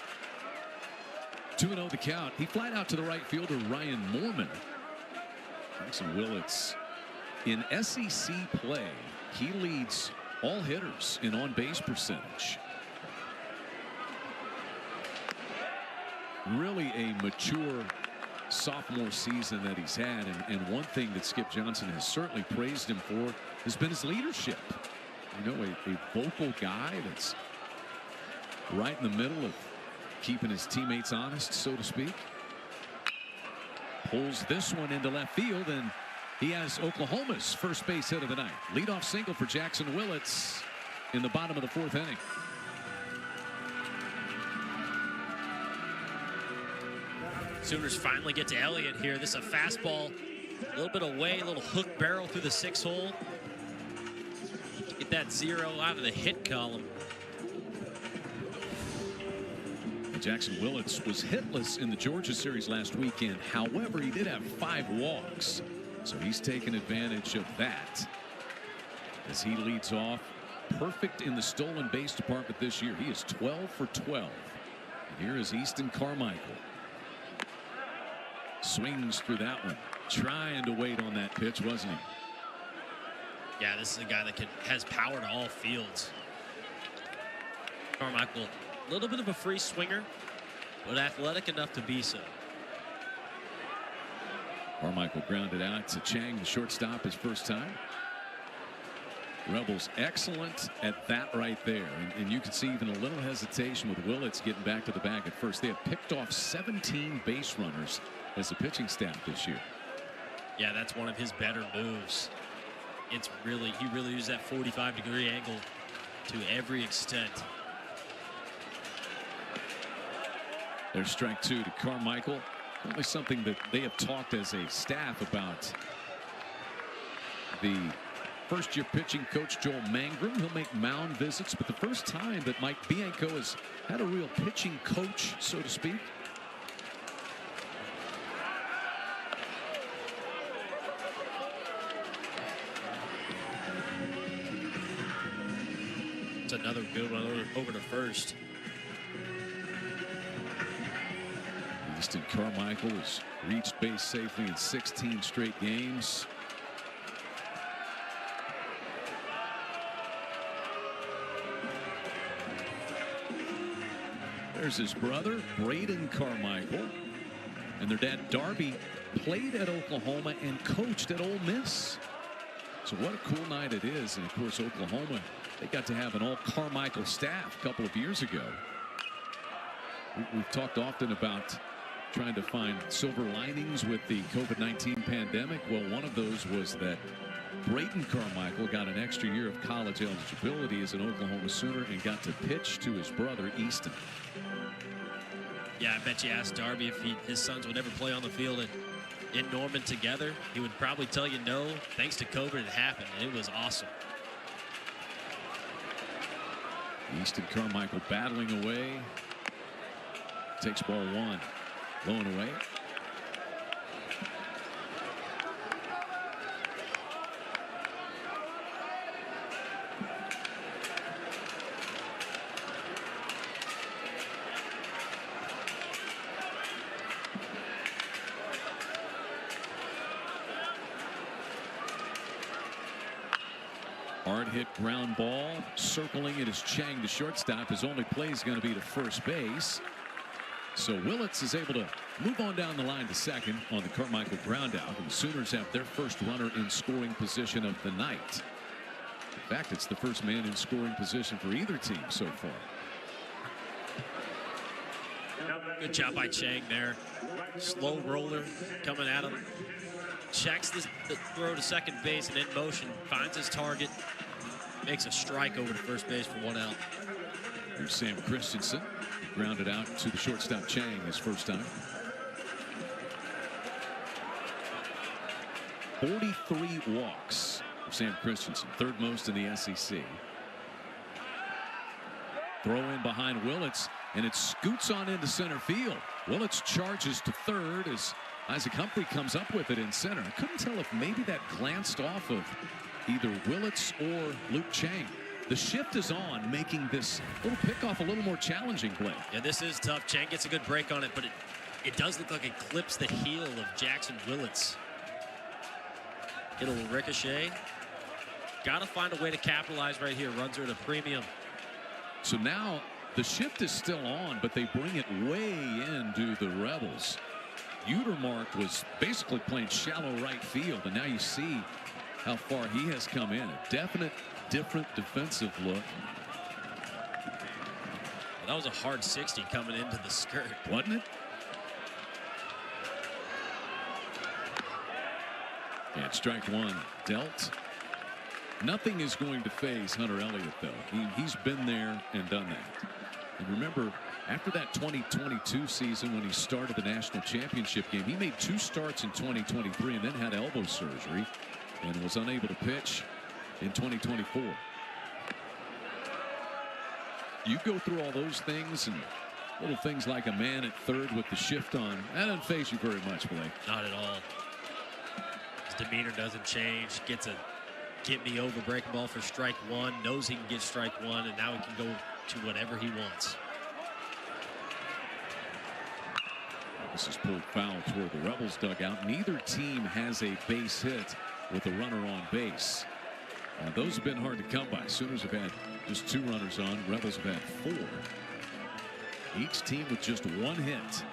2-0 the count. He flied out to the right fielder, Ryan Moorman. Jackson Willits in SEC play. He leads all hitters in on-base percentage. Really a mature sophomore season that he's had, and one thing that Skip Johnson has certainly praised him for has been his leadership. You know, a vocal guy that's right in the middle of keeping his teammates honest, so to speak. Pulls this one into left field, and he has Oklahoma's first base hit of the night. Leadoff single for Jackson Willits in the bottom of the 4th inning. Sooners finally get to Elliott here. This is a fastball, a little bit away, a little hook barrel through the 6 hole. Get that 0 out of the hit column. Jackson Willits was hitless in the Georgia series last weekend. However, he did have 5 walks, so he's taken advantage of that as he leads off. Perfect in the stolen base department this year. He is 12 for 12. And here is Easton Carmichael. Swings through that one. trying to wait on that pitch, wasn't he? Yeah, this is a guy that has power to all fields. Carmichael, a little bit of a free swinger, but athletic enough to be so. Carmichael grounded out to Chang, the shortstop, his first time. Rebels excellent at that right there. And you can see even a little hesitation with Willits getting back to the bag at first. They have picked off 17 base runners as a pitching staff this year. Yeah, that's one of his better moves. He really used that 45-degree angle to every extent. There's strike two to Carmichael. Only something that they have talked as a staff about. The first-year pitching coach, Joel Mangrum, he'll make mound visits, but the first time that Mike Bianco has had a real pitching coach, so to speak. It's another good one over to first. Easton Carmichael has reached base safely in 16 straight games. There's his brother, Braden Carmichael, and their dad, Darby, played at Oklahoma and coached at Ole Miss. So what a cool night it is. And of course, Oklahoma, they got to have an all Carmichael staff a couple of years ago. We've talked often about trying to find silver linings with the COVID-19 pandemic. Well, one of those was that Braden Carmichael got an extra year of college eligibility as an Oklahoma Sooner and got to pitch to his brother, Easton. Yeah, I bet you asked Darby if his sons would ever play on the field in Norman together. He would probably tell you no. Thanks to COVID, it happened, and it was awesome. Easton Carmichael battling away. Takes ball one. Blown away. Hard hit ground ball. Circling it is Chang, the shortstop. His only play is going to be to first base. So Willits is able to move on down the line to second on the Carmichael ground out. And the Sooners have their first runner in scoring position of the night. In fact, it's the first man in scoring position for either team so far. Good job by Chang there. Slow roller coming at him. Checks the throw to second base and in motion. Finds his target. Makes a strike over to first base for one out. Here's Sam Christensen. Grounded out to the shortstop Chang his first time. 43 walks for Sam Christensen, third most in the SEC. Throw in behind Willits, and it scoots on into center field. Willits charges to third as Isaac Humphrey comes up with it in center. I couldn't tell if maybe that glanced off of either Willits or Luke Chang. The shift is on, making this little pickoff a little more challenging, Blake. Yeah, this is tough. Chang gets a good break on it, but it does look like it clips the heel of Jackson Willits. Get a little ricochet. Got to find a way to capitalize right here. Runs are at a premium. So now the shift is still on, but they bring it way into the Rebels. Utermark was basically playing shallow right field, and now you see how far he has come in. A definite different defensive look. Well, that was a hard 60 coming into the skirt, wasn't it? And strike one dealt. Nothing is going to phase Hunter Elliott, though. He's been there and done that. And remember, after that 2022 season when he started the national championship game, he made 2 starts in 2023 and then had elbow surgery and was unable to pitch in 2024. You go through all those things and little things like a man at third with the shift on. That doesn't faze you very much, Blake. Not at all. His demeanor doesn't change. Gets a get me over breaking ball for strike one. Knows he can get strike one, and now he can go to whatever he wants. This is pulled foul toward the Rebels dugout. Neither team has a base hit with a runner on base. Those have been hard to come by. Sooners have had just 2 runners on. Rebels have had 4. Each team with just 1 hit.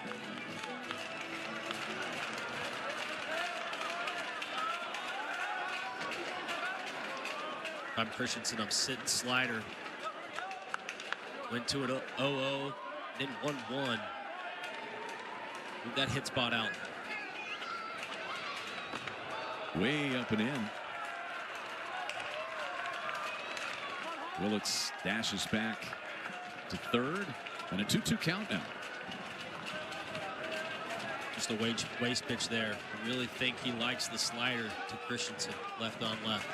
I'm Christensen. I'm sitting slider. Went to it 0-0, then 1-1. Move that hit spot out. Way up and in. Willits dashes back to third, and a 2-2 count now. Just a waste pitch there. I really think he likes the slider to Christensen, left on left.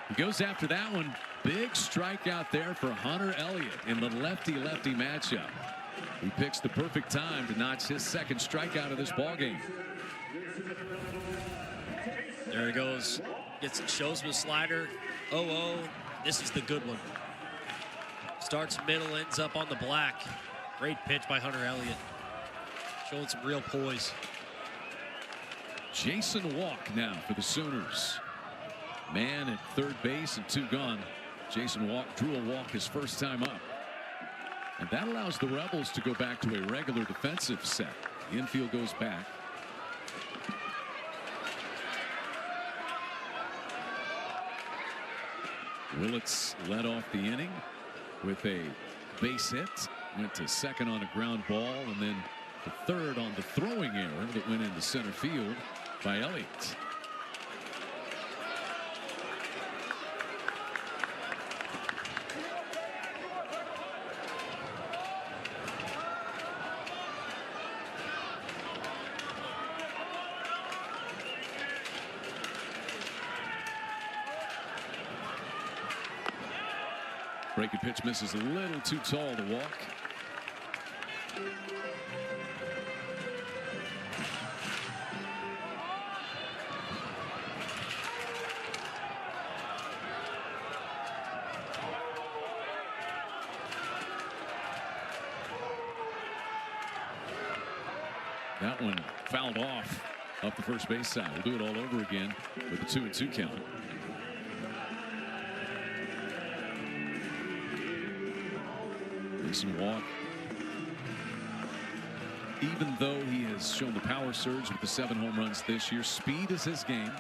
He goes after that one. Big strikeout there for Hunter Elliott in the lefty-lefty matchup. He picks the perfect time to notch his 2nd strikeout of this ballgame. There he goes. Shows him a slider. 0-0. This is the good one. Starts middle, ends up on the black. Great pitch by Hunter Elliott. Showing some real poise. Jason Walk now for the Sooners. Man at third base and 2 gone. Jason Walk drew a walk his first time up. And that allows the Rebels to go back to a regular defensive set. The infield goes back. Willits led off the inning with a base hit. Went to second on a ground ball, and then to third on the throwing error that went into center field by Elliott. Breaking pitch misses a little too tall to walk. That one fouled off up the first base side. We'll do it all over again with a 2-2 count. Jason Walk, even though he has shown the power surge with the 7 home runs this year, speed is his game.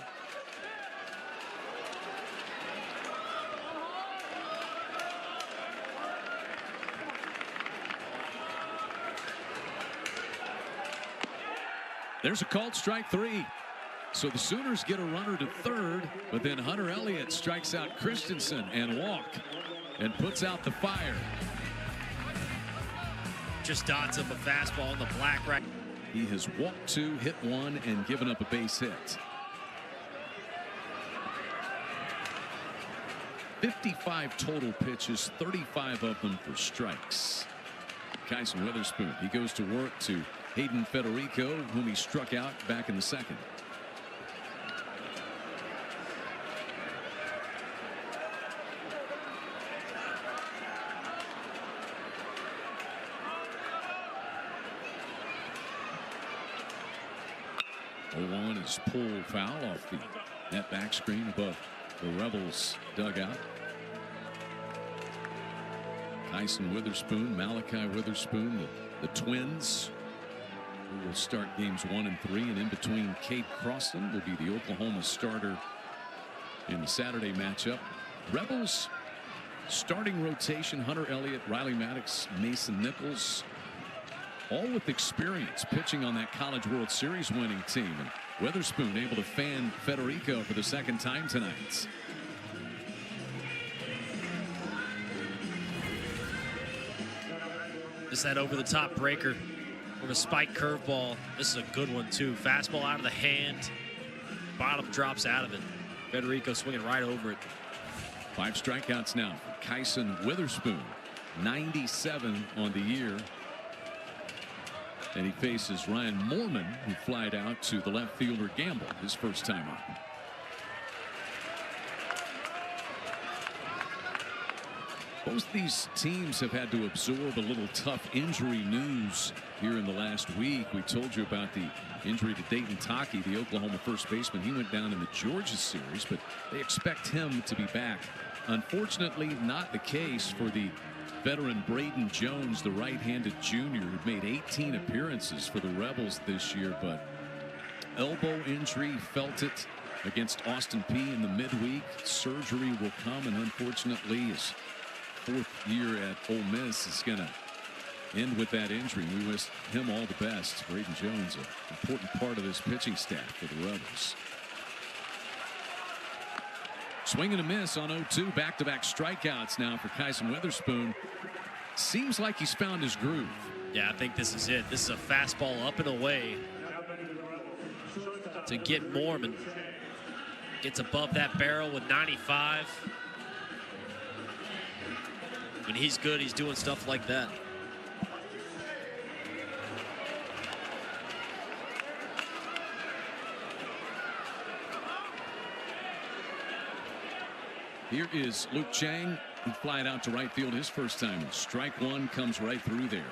There's a called strike 3. So the Sooners get a runner to third, but then Hunter Elliott strikes out Christensen and Walk and puts out the fire. Just dots up a fastball in the black right. He has walked 2, hit 1, and given up a base hit. 55 total pitches, 35 of them for strikes. Kyson Witherspoon, he goes to work to Hayden Federico, whom he struck out back in the 2nd. One is pulled foul off the net back screen above the Rebels dugout. Kyson Witherspoon, Malachi Witherspoon, the twins, who will start games 1 and 3, and in between Cade Crossan will be the Oklahoma starter in the Saturday matchup. Rebels starting rotation: Hunter Elliott, Riley Maddox, Mason Nichols, all with experience pitching on that College World Series winning team. And Witherspoon able to fan Federico for the 2nd time tonight. This is that over-the-top breaker with a spike curveball. This is a good one, too. Fastball out of the hand. Bottom drops out of it. Federico swinging right over it. 5 strikeouts now for Kyson Witherspoon. 97 on the year. And he faces Ryan Moorman, who flied out to the left fielder Gamble his first time up. Both these teams have had to absorb a little tough injury news here in the last week. We told you about the injury to Dayton Taki, the Oklahoma first baseman. He went down in the Georgia series, but they expect him to be back. Unfortunately, not the case for the veteran Braden Jones, the right-handed junior who made 18 appearances for the Rebels this year, but elbow injury, felt it against Austin Peay in the midweek. Surgery will come, and unfortunately his fourth year at Ole Miss is going to end with that injury. We wish him all the best. Braden Jones, an important part of this pitching staff for the Rebels. Swing and a miss on 0-2. Back-to-back strikeouts now for Kyson Witherspoon. Seems like he's found his groove. Yeah, I think this is it. This is a fastball up and away to get Mormon. Gets above that barrel with 95. When he's good, he's doing stuff like that. Here is Luke Chang. He flied out to right field his first time. Strike one comes right through there.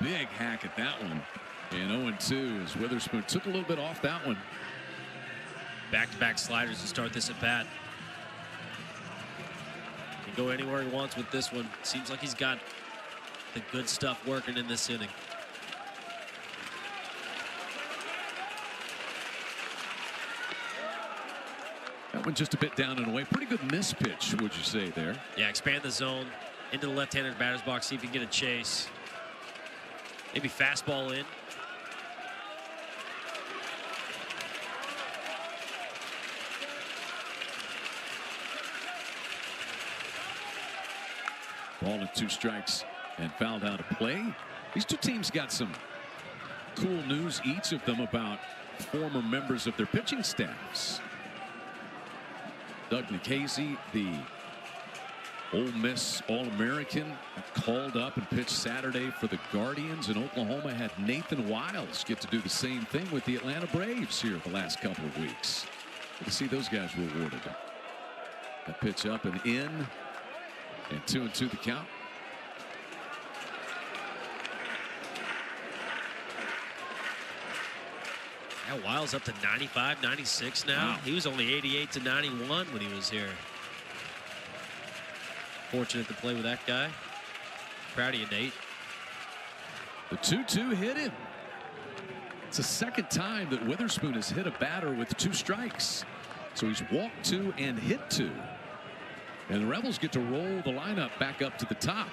Big hack at that one. And 0-2 as Witherspoon took a little bit off that one. Back-to-back sliders to start this at bat. Can go anywhere he wants with this one. Seems like he's got the good stuff working in this inning. That one just a bit down and away. Pretty good miss pitch, would you say there? Yeah, expand the zone into the left-handed batter's box. See if he can get a chase. Maybe fastball in. Ball and 2 strikes and fouled out of play. These two teams got some cool news, each of them, about former members of their pitching staffs. Doug Nikhazy, the Ole Miss All-American, called up and pitched Saturday for the Guardians, and Oklahoma had Nathan Wiles get to do the same thing with the Atlanta Braves here the last couple of weeks. Good to see those guys rewarded. A pitch up and in, and 2-2 the count. Now Wiles up to 95, 96 now. Wow. He was only 88 to 91 when he was here. Fortunate to play with that guy. Proud of you, Nate. The 2-2 hit him. It's the second time that Witherspoon has hit a batter with 2 strikes. So he's walked 2 and hit 2. And the Rebels get to roll the lineup back up to the top.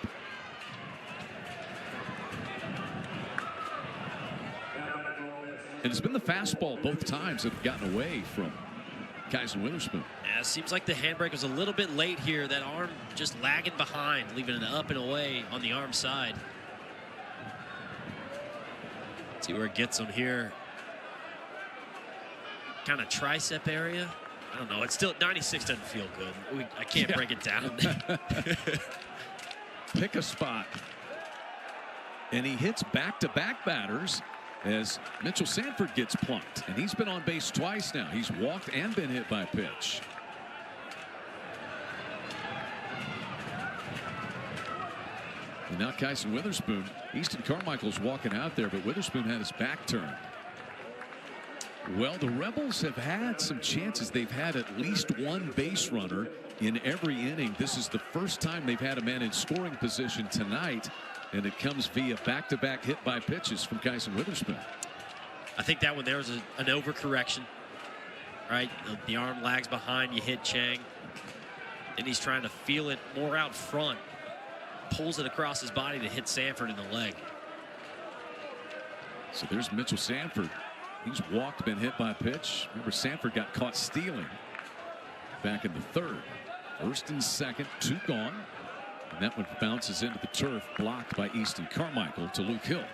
And it's been the fastball both times that have gotten away from Kyson Witherspoon. Yeah, seems like the handbrake was a little bit late here. That arm just lagging behind, leaving it up and away on the arm side. See where it gets on here. Kind of tricep area. I don't know. It's still 96 doesn't feel good. I can't break it down. Pick a spot. And he hits back-to-back batters as Mitchell Sanford gets plunked, and he's been on base twice now. He's walked and been hit by a pitch. And now Kyson Witherspoon. Easton Carmichael's walking out there, but Witherspoon had his back turned. Well, the Rebels have had some chances. They've had at least one base runner in every inning. This is the first time they've had a man in scoring position tonight, and it comes via back-to-back hit by pitches from Kyson Witherspoon. I think that one there was an overcorrection. Right, the arm lags behind. You hit Chang, and he's trying to feel it more out front. Pulls it across his body to hit Sanford in the leg. So there's Mitchell Sanford. He's walked, been hit by a pitch. Remember, Sanford got caught stealing back in the third. First and second, 2 gone. And that one bounces into the turf, blocked by Easton Carmichael to Luke Hill.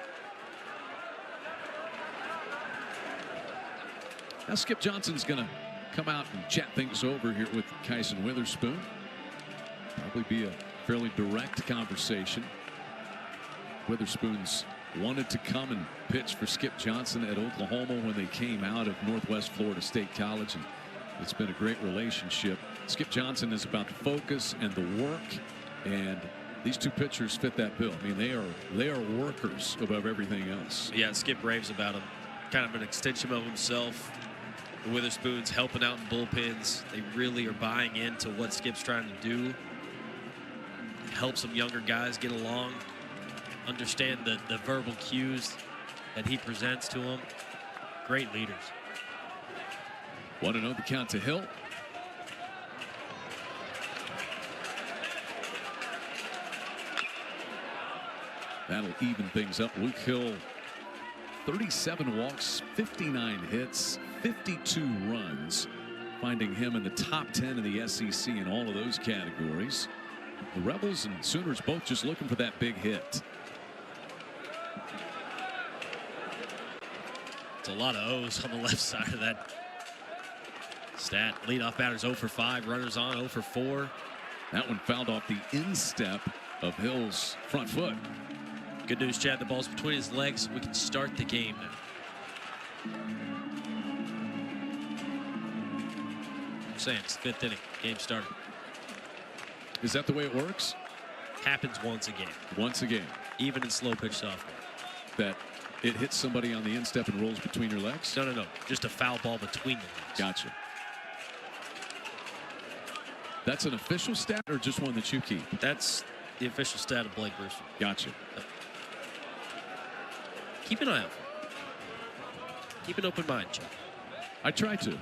Now Skip Johnson's going to come out and chat things over here with Kyson Witherspoon. Probably be a fairly direct conversation. Witherspoon's wanted to come and pitch for Skip Johnson at Oklahoma when they came out of Northwest Florida State College, and it's been a great relationship. Skip Johnson is about the focus and the work, and these two pitchers fit that bill. I mean, they are workers above everything else. Yeah, Skip raves about him. Kind of an extension of himself. The Witherspoons helping out in bullpens. They really are buying into what Skip's trying to do. Help some younger guys get along. Understand the verbal cues that he presents to them. Great leaders. 1-0 the count to Hill. That'll even things up. Luke Hill, 37 walks, 59 hits, 52 runs, finding him in the top 10 in the SEC in all of those categories. The Rebels and Sooners both just looking for that big hit. It's a lot of O's on the left side of that stat. Leadoff batter's 0 for 5, runners on 0 for 4. That one fouled off the instep of Hill's front foot. Good news, Chad. The ball's between his legs. We can start the game now. I'm saying it's 5th inning. Game started. Is that the way it works? Happens once a game. Once a game. Even in slow pitch softball. That it hits somebody on the instep and rolls between your legs? No. Just a foul ball between the legs. Gotcha. That's an official stat or just one that you keep? That's the official stat of Blake Brewster. Gotcha. Keep an eye out for it. Keep an open mind, Chuck. I try to.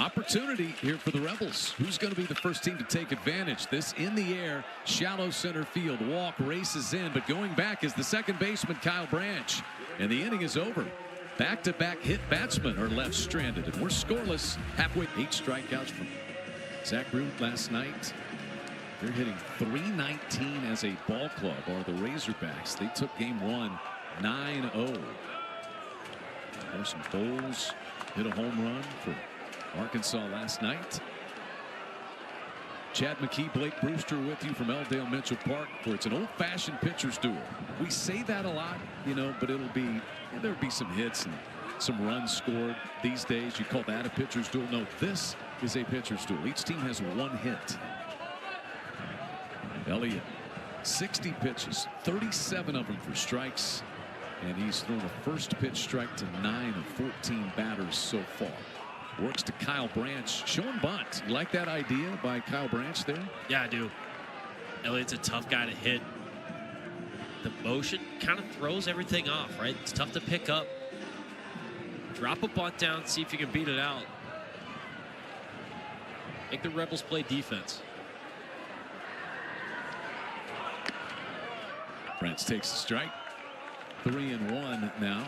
Opportunity here for the Rebels. Who's going to be the first team to take advantage? This in the air, shallow center field. Walk races in, but going back is the second baseman, Kyle Branch. And the inning is over. Back-to-back hit batsmen are left stranded, and we're scoreless halfway. 8 strikeouts from Zach Root last night. They're hitting .319 as a ball club, are the Razorbacks. They took game 1 9-0. Carson Bowles hit a home run for Arkansas last night. Chad McKee, Blake Brewster with you from Elldale Mitchell Park, where it's an old-fashioned pitcher's duel. We say that a lot, but there'll be some hits and some runs scored these days. You call that a pitcher's duel? No, this is a pitcher's duel. Each team has 1 hit. Elliott, 60 pitches, 37 of them for strikes, and he's thrown a first pitch strike to 9 of 14 batters so far. Works to Kyle Branch, showing bunt. You like that idea by Kyle Branch there? Yeah, I do. Elliott's a tough guy to hit. The motion kind of throws everything off, right? It's tough to pick up. Drop a bunt down, see if you can beat it out. Make the Rebels play defense. Branch takes the strike. 3-1 now.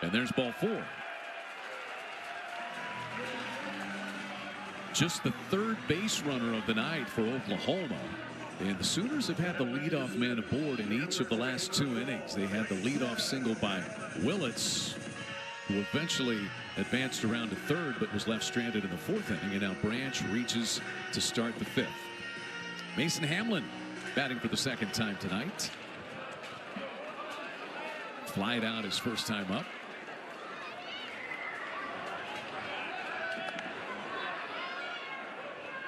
And there's ball 4. Just the 3rd base runner of the night for Oklahoma. And the Sooners have had the leadoff man aboard in each of the last 2 innings. They had the leadoff single by Willits, who eventually advanced around to 3rd but was left stranded in the 4th inning. And now Branch reaches to start the 5th. Mason Hamlin batting for the 2nd time tonight. Flied out his first time up.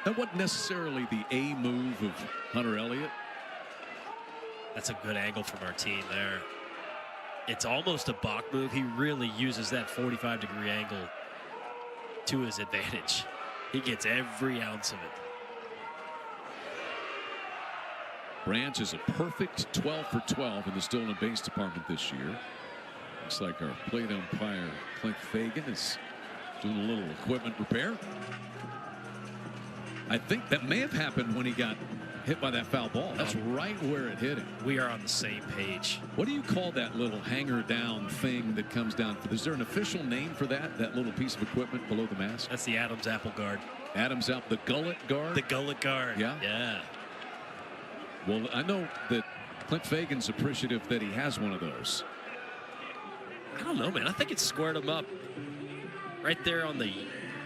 That wasn't necessarily the A move of Hunter Elliott. That's a good angle from our team there. It's almost a Bach move. He really uses that 45-degree angle to his advantage. He gets every ounce of it. Branch is a perfect 12 for 12 in the stolen base department this year. Looks like our plate umpire, Clint Fagan, is doing a little equipment repair. I think that may have happened when he got hit by that foul ball. That's right where it hit him. We are on the same page. What do you call that little hanger down thing that comes down? Is there an official name for that little piece of equipment below the mask? That's the Adam's apple guard. Adam's apple, the gullet guard? The gullet guard. Yeah? Yeah. Well, I know that Clint Fagan's appreciative that he has one of those. I don't know, man. I think it squared him up right there on the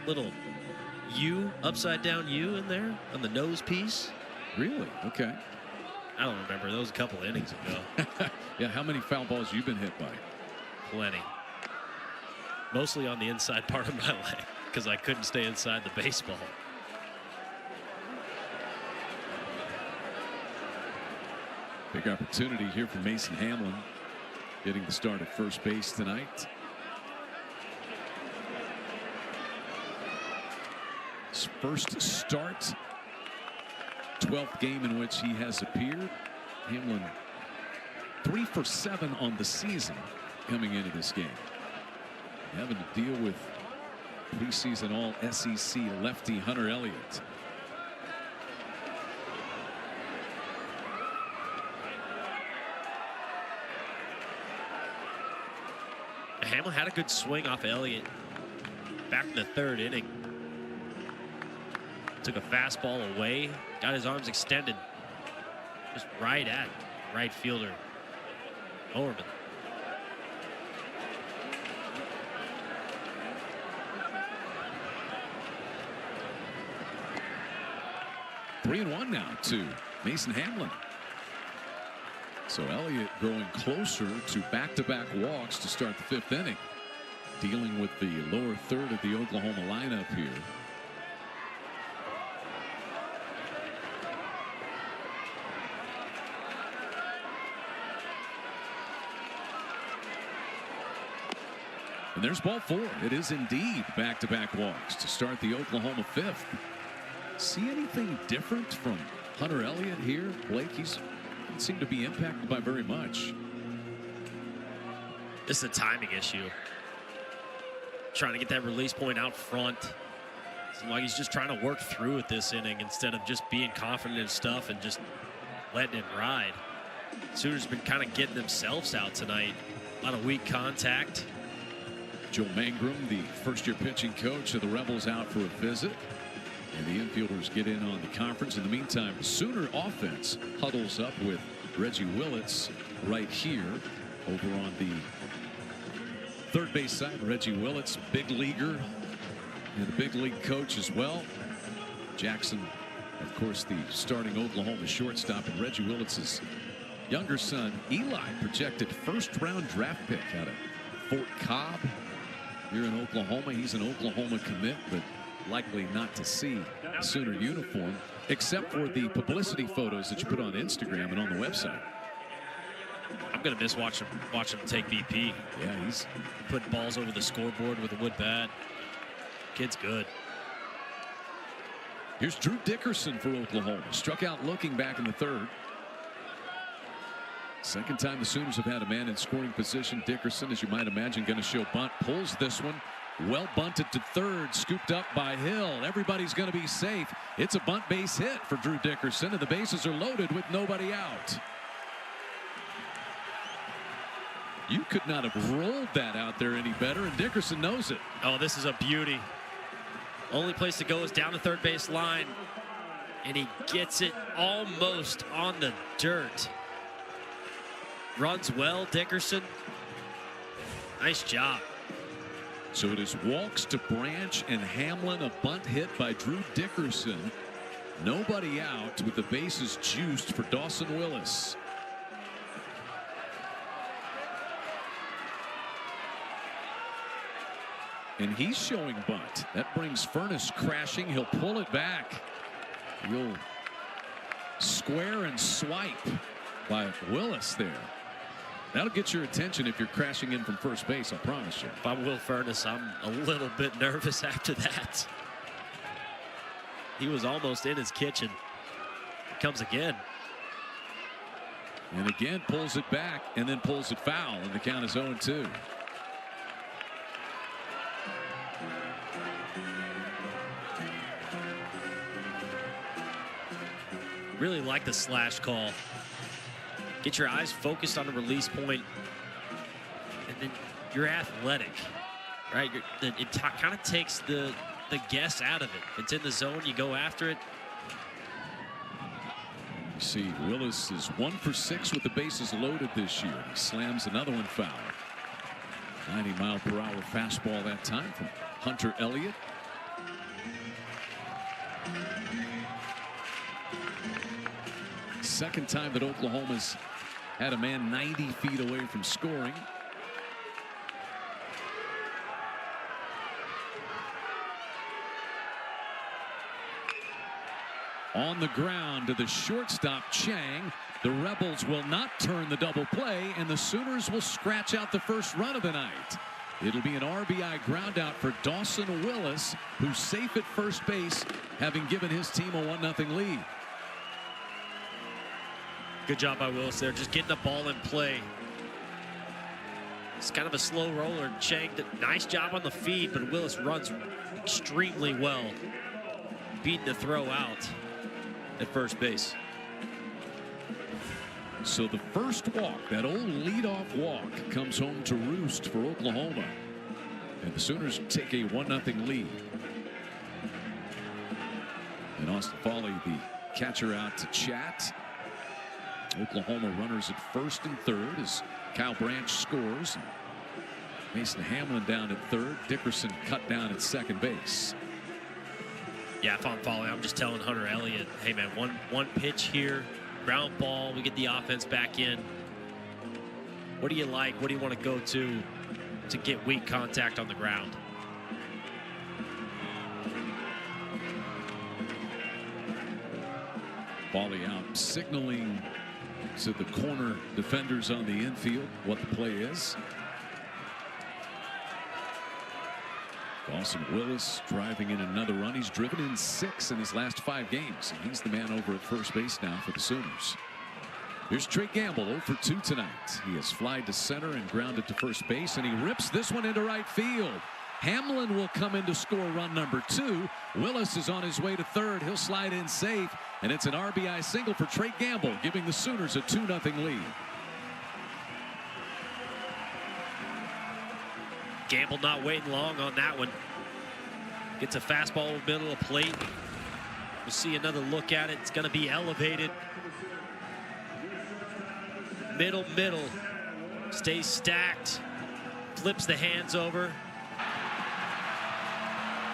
little U, upside down U in there on the nose piece. Really? Okay. I don't remember. That was a couple innings ago. Yeah, how many foul balls you been hit by? Plenty. Mostly on the inside part of my leg because I couldn't stay inside the baseball. Big opportunity here for Mason Hamlin, getting the start at first base tonight. His first start, 12th game in which he has appeared. Hamlin 3 for 7 on the season coming into this game. Having to deal with preseason all SEC lefty Hunter Elliott. Hamlin had a good swing off Elliott back in the 3rd inning. Took a fastball away, got his arms extended, just right at right fielder Overman. Three and one now to Mason Hamlin. So Elliott growing closer to back-to-back walks to start the 5th inning, dealing with the lower third of the Oklahoma lineup here. And there's ball 4. It is indeed back-to-back walks to start the Oklahoma 5th. See anything different from Hunter Elliott here? Blake, he's seem to be impacted by very much. This is a timing issue. Trying to get that release point out front. Seems like he's just trying to work through it this inning instead of just being confident in stuff and just letting it ride. Sooners been kind of getting themselves out tonight. A lot of weak contact. Joe Mangrum, the first-year pitching coach of the Rebels, out for a visit. And the infielders get in on the conference. In the meantime, the Sooner offense huddles up with Reggie Willits right here over on the third base side. Reggie Willits, big leaguer and a big league coach as well. Jackson, of course, the starting Oklahoma shortstop, and Reggie Willits' younger son, Eli, projected 1st-round draft pick out of Fort Cobb here in Oklahoma. He's an Oklahoma commit, but likely not to see a Sooner uniform, except for the publicity photos that you put on Instagram and on the website. I'm gonna miss watching him take BP. Yeah, he's putting balls over the scoreboard with a wood bat. Kid's good. Here's Drew Dickerson for Oklahoma. Struck out looking back in the 3rd. Second time the Sooners have had a man in scoring position. Dickerson, as you might imagine, going to show bunt. Pulls this one. Well bunted to 3rd, scooped up by Hill. Everybody's going to be safe. It's a bunt base hit for Drew Dickerson, and the bases are loaded with nobody out. You could not have rolled that out there any better, and Dickerson knows it. Oh, this is a beauty. Only place to go is down the 3rd base line, and he gets it almost on the dirt. Runs well, Dickerson. Nice job. So it is walks to Branch and Hamlin, a bunt hit by Drew Dickerson. Nobody out with the bases juiced for Dawson Willis. And he's showing bunt. That brings Furness crashing. He'll pull it back. Real square and swipe by Willis there. That'll get your attention if you're crashing in from first base, I promise you. If I'm Will Furness, I'm a little bit nervous after that. He was almost in his kitchen. Comes again. And again pulls it back and then pulls it foul, and the count is 0-2. Really like the slash call. Get your eyes focused on the release point, and then you're athletic, right? It kind of takes the guess out of it. If it's in the zone, you go after it. You see Willis is 1 for 6 with the bases loaded this year. He slams another one foul. 90-mile-per-hour fastball that time from Hunter Elliott. Second time that Oklahoma's had a man 90 feet away from scoring. On the ground to the shortstop, Chang. The Rebels will not turn the double play, and the Sooners will scratch out the first run of the night. It'll be an RBI groundout for Dawson Willis, who's safe at first base, having given his team a 1-0 lead. Good job by Willis there, just getting the ball in play. It's kind of a slow roller. Chang did a nice job on the feed, but Willis runs extremely well, beating the throw out at first base. So the first walk, that old leadoff walk, comes home to roost for Oklahoma. And the Sooners take a 1-0 lead. And Austin Foley, the catcher, out to chat. Oklahoma runners at first and third as Kyle Branch scores. Mason Hamlin down at third. Dickerson cut down at second base. Yeah, if I'm following, I'm just telling Hunter Elliott, hey man, one pitch here, ground ball, we get the offense back in. What do you like? What do you want to go to get weak contact on the ground? Foley out signaling to the corner defenders on the infield what the play is. Dawson Willis driving in another run. He's driven in 6 in his last 5 games, and he's the man over at first base now for the Sooners. Here's Trey Gamble, 0 for 2 tonight. He has flied to center and grounded to first base, and he rips this one into right field. Hamlin will come in to score run number 2. Willis is on his way to third. He'll slide in safe, and it's an RBI single for Trey Gamble, giving the Sooners a 2-0 lead. Gamble not waiting long on that one. Gets a fastball in the middle of the plate. We'll see another look at it. It's going to be elevated. Middle. Stays stacked. Flips the hands over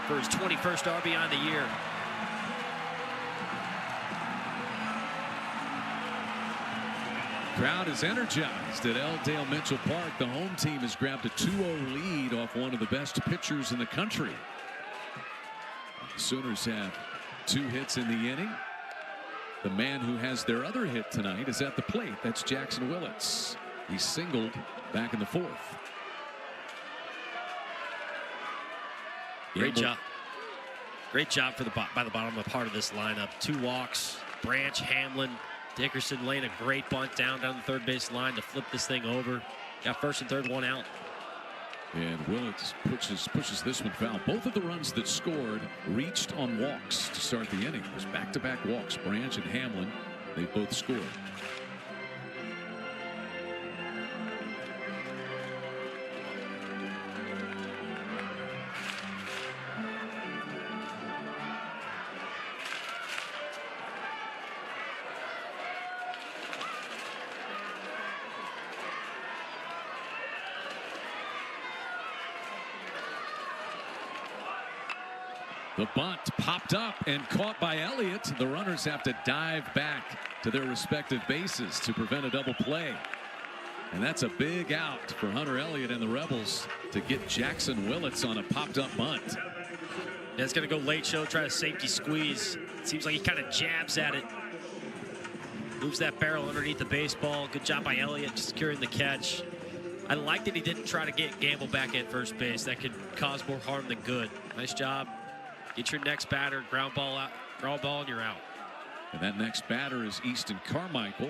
for his 21st RBI of the year. Crowd is energized at L. Dale Mitchell Park. The home team has grabbed a 2-0 lead off one of the best pitchers in the country. The Sooners have 2 hits in the inning. The man who has their other hit tonight is at the plate. That's Jackson Willits. He singled back in the 4th. Great job. Great job by the bottom of part of this lineup. 2 walks. Branch, Hamlin, Dickerson laying a great bunt down the third base line to flip this thing over. Got first and third, 1 out. And Willits pushes this one foul. Both of the runs that scored reached on walks to start the inning. It was back-to-back walks. Branch and Hamlin, they both scored. The bunt popped up and caught by Elliott. The runners have to dive back to their respective bases to prevent a double play. And that's a big out for Hunter Elliott and the Rebels to get Jackson Willits on a popped up bunt. Yeah, it's going to go late show, try a safety squeeze. Seems like he kind of jabs at it. Moves that barrel underneath the baseball. Good job by Elliott securing the catch. I like that he didn't try to get Gamble back at first base. That could cause more harm than good. Nice job. Get your next batter, ground ball out, and you're out. And that next batter is Easton Carmichael,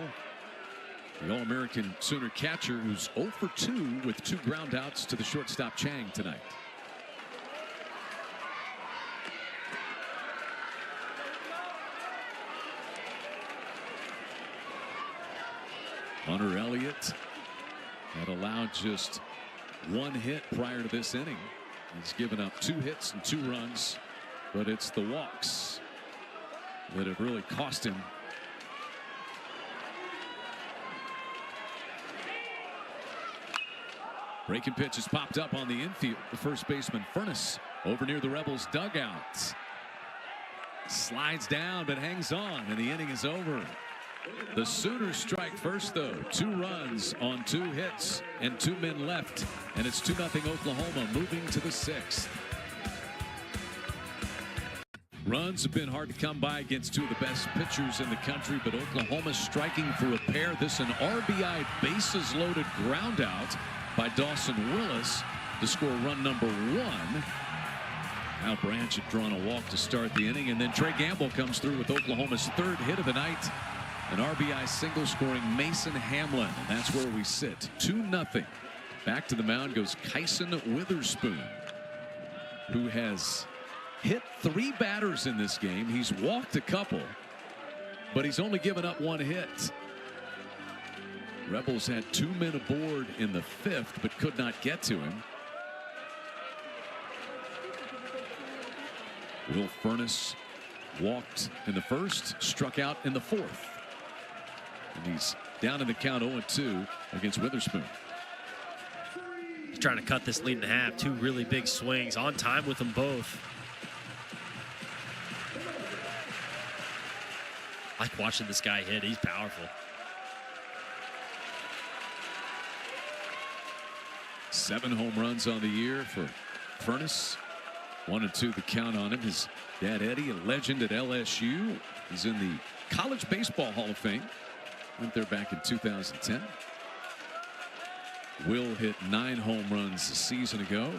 the All-American Sooner catcher, who's 0 for 2 with 2 groundouts to the shortstop Chang tonight. Hunter Elliott had allowed just 1 hit prior to this inning. He's given up 2 hits and 2 runs. But it's the walks that have really cost him Breaking pitch is popped up on the infield. The first baseman Furness over near the Rebels dugout. Slides down but hangs on, and the inning is over. The Sooners strike first, though. 2 runs on 2 hits and 2 men left, and it's 2-0 Oklahoma, moving to the 6th. Runs have been hard to come by against 2 of the best pitchers in the country, but Oklahoma striking for a pair. This an RBI bases loaded ground out by Dawson Willis to score run number 1. Al Branch had drawn a walk to start the inning, and then Trey Gamble comes through with Oklahoma's 3rd hit of the night. An RBI single scoring Mason Hamlin, and that's where we sit. 2-0. Back to the mound goes Kyson Witherspoon, who has hit 3 batters in this game. He's walked a couple, but he's only given up 1 hit. Rebels had 2 men aboard in the 5th, but could not get to him. Will Furness walked in the 1st, struck out in the 4th. And he's down in the count 0-2 against Witherspoon. He's trying to cut this lead in half. 2 really big swings, on time with them both. I like watching this guy hit. He's powerful. 7 home runs on the year for Furness. 1-2 the count on him. His dad Eddie, a legend at LSU. He's in the College Baseball Hall of Fame. Went there back in 2010. Will hit 9 home runs a season ago.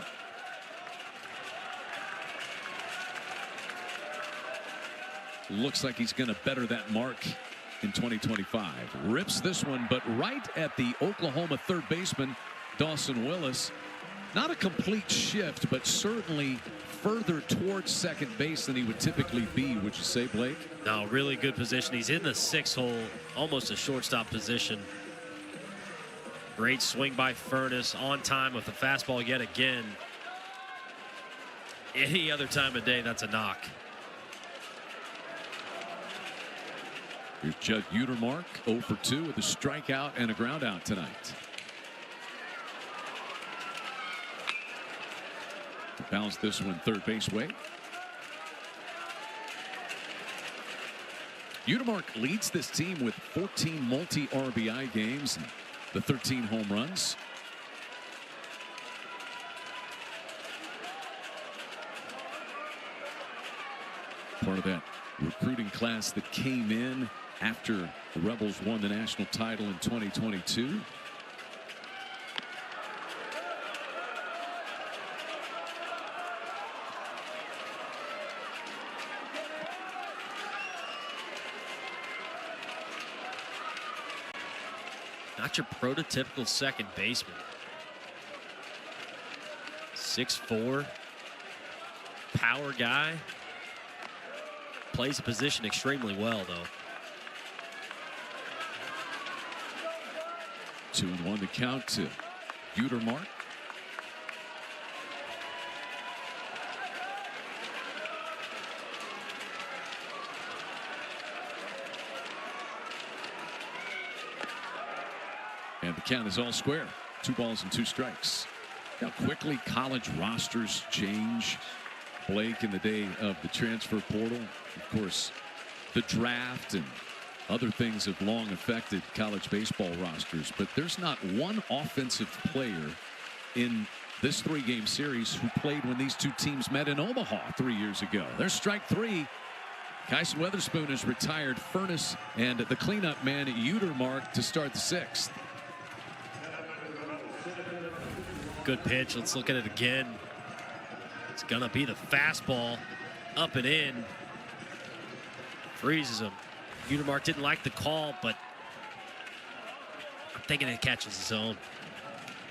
Looks like he's going to better that mark in 2025. Rips this one, but right at the Oklahoma 3rd baseman, Dawson Willis. Not a complete shift, but certainly further towards second base than he would typically be, would you say, Blake? No, really good position. He's in the 6th hole, almost a shortstop position. Great swing by Furness, on time with the fastball yet again. Any other time of day, that's a knock. Here's Judd Utermark, 0 for 2 with a strikeout and a ground out tonight. Bounced this one 3rd base way. Utermark leads this team with 14 multi-RBI games and the 13 home runs. Part of that recruiting class that came in after the Rebels won the national title in 2022. Not your prototypical second baseman. 6'4", power guy. Plays the position extremely well, though. 2-1 the count to Utermark. And the count is all square. 2 balls and 2 strikes. How quickly college rosters change, Blake, in the day of the transfer portal. Of course, the draft and other things have long affected college baseball rosters, but there's not one offensive player in this 3-game series who played when these 2 teams met in Omaha 3 years ago. There's strike 3. Kyson Witherspoon is retired. Furness and the cleanup man Utermark to start the 6th. Good pitch. Let's look at it again. It's gonna be the fastball, up and in. Freezes him. Utermark didn't like the call, but I'm thinking it catches his own.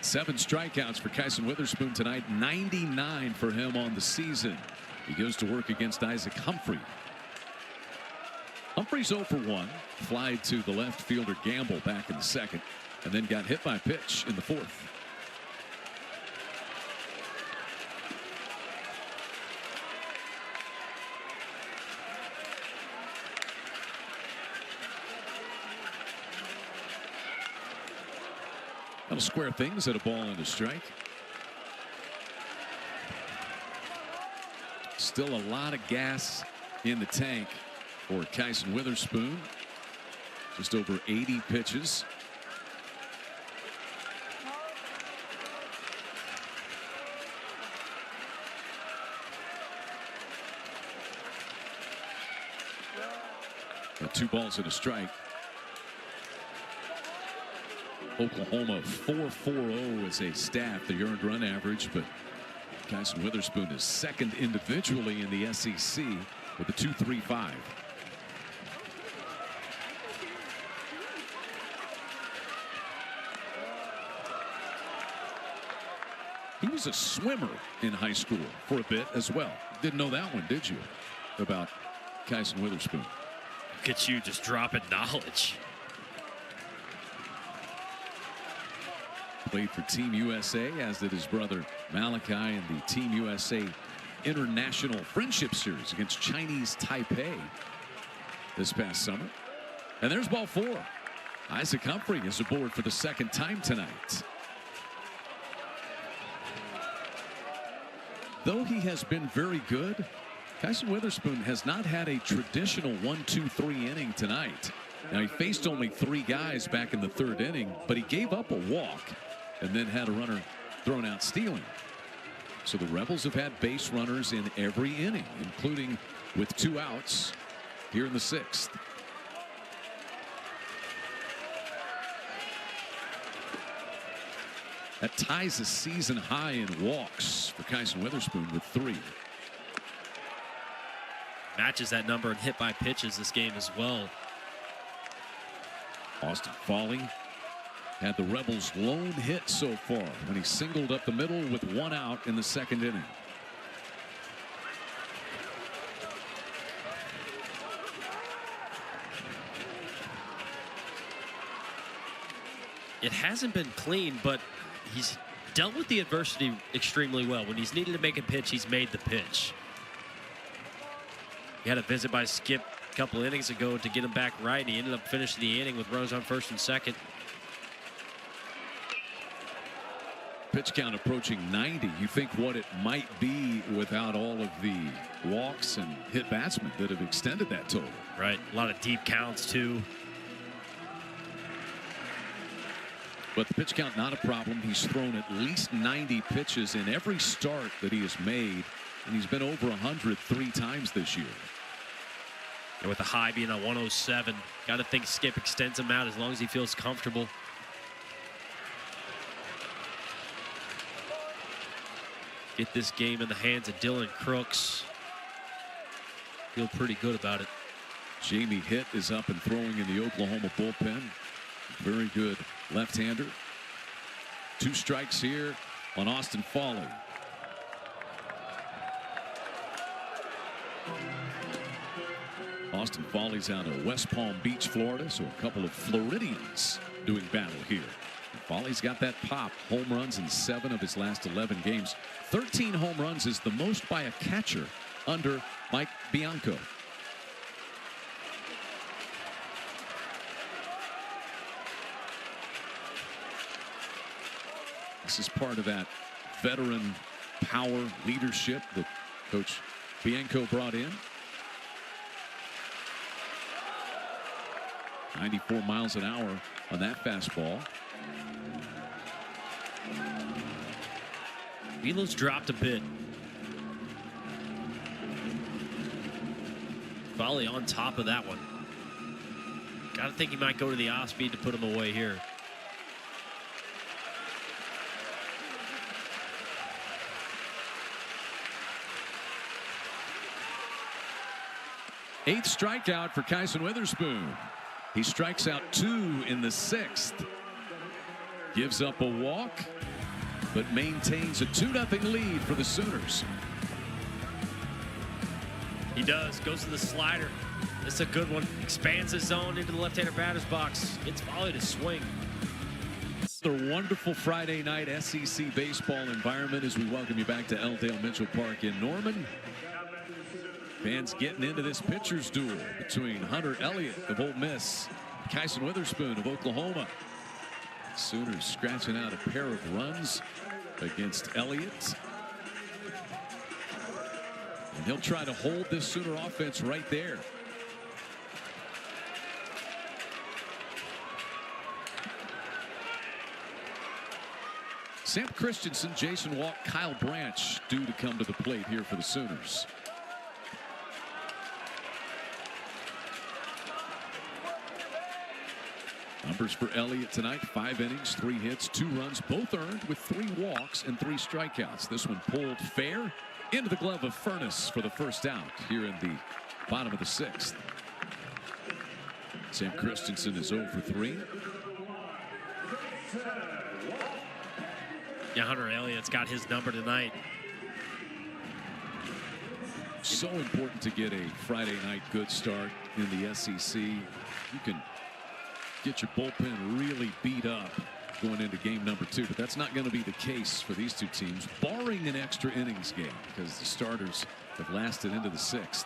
7 strikeouts for Kyson Witherspoon tonight. 99 for him on the season. He goes to work against Isaac Humphrey. Humphrey's 0 for 1. Fly to the left fielder Gamble back in the 2nd, and then got hit by a pitch in the 4th. That'll square things at a ball and a strike. Still a lot of gas in the tank for Kyson Witherspoon. Just over 80 pitches. Two balls and a strike. Oklahoma 4.40 as a staff, the earned run average, but Kyson Witherspoon is second individually in the SEC with a 2.35. He was a swimmer in high school for a bit as well. Didn't know that one, did you? About Kyson Witherspoon. Look at you just dropping knowledge. Played for Team USA, as did his brother Malachi, in the Team USA International Friendship Series against Chinese Taipei this past summer. And there's ball 4. Isaac Humphrey is aboard for the second time tonight. Though he has been very good, Kyson Witherspoon has not had a traditional 1-2-3 inning tonight. Now, he faced only 3 guys back in the 3rd inning, but he gave up a walk and then had a runner thrown out stealing. So the Rebels have had base runners in every inning, including with 2 outs here in the 6th. That ties a season high in walks for Kyson Witherspoon with 3. Matches that number in hit by pitches this game as well. Austin Foley had the Rebels' lone hit so far when he singled up the middle with 1 out in the 2nd inning. It hasn't been clean, but he's dealt with the adversity extremely well. When he's needed to make a pitch, he's made the pitch. He had a visit by Skip a couple innings ago to get him back right, and he ended up finishing the inning with runners on 1st and 2nd. Pitch count approaching 90. You think what it might be without all of the walks and hit batsmen that have extended that total. Right, a lot of deep counts too. But the pitch count not a problem. He's thrown at least 90 pitches in every start that he has made, and he's been over 100 3 times this year. And with the high being a 107, got to think Skip extends him out as long as he feels comfortable. Get this game in the hands of Dylan Crooks. Feel pretty good about it. Jamie Hitt is up and throwing in the Oklahoma bullpen. Very good left-hander. 2 strikes here on Austin Foley. Austin Foley's out of West Palm Beach, Florida, so a couple of Floridians doing battle here. And Foley's got that pop. Home runs in 7 of his last 11 games. 13 home runs is the most by a catcher under Mike Bianco. This is part of that veteran power leadership that Coach Bianco brought in. 94 miles an hour on that fastball. Velo's dropped a bit. Foley on top of that one. Gotta think he might go to the off speed to put him away here. Eighth strikeout for Kyson Witherspoon. He strikes out 2 in the 6th. Gives up a walk, but maintains a 2-0 lead for the Sooners. He does. Goes to the slider. This is a good one. Expands his zone into the left-hander batter's box. Gets Foley to swing. It's a wonderful Friday night SEC baseball environment as we welcome you back to L-Dale Mitchell Park in Norman. Fans getting into this pitcher's duel between Hunter Elliott of Ole Miss, Kyson Witherspoon of Oklahoma. Sooners scratching out a pair of runs against Elliott. And he'll try to hold this Sooner offense right there. Sam Christensen, Jason Walk, Kyle Branch due to come to the plate here for the Sooners. Numbers for Elliott tonight: 5 innings, 3 hits, 2 runs, both earned with 3 walks and 3 strikeouts. This one pulled fair into the glove of Furness for the first out here in the bottom of the 6th. Sam Christensen is 0 for 3. Yeah, Hunter Elliott's got his number tonight. So important to get a Friday night good start in the SEC. You can get your bullpen really beat up going into game number 2, but that's not going to be the case for these two teams, barring an extra innings game, because the starters have lasted into the 6th.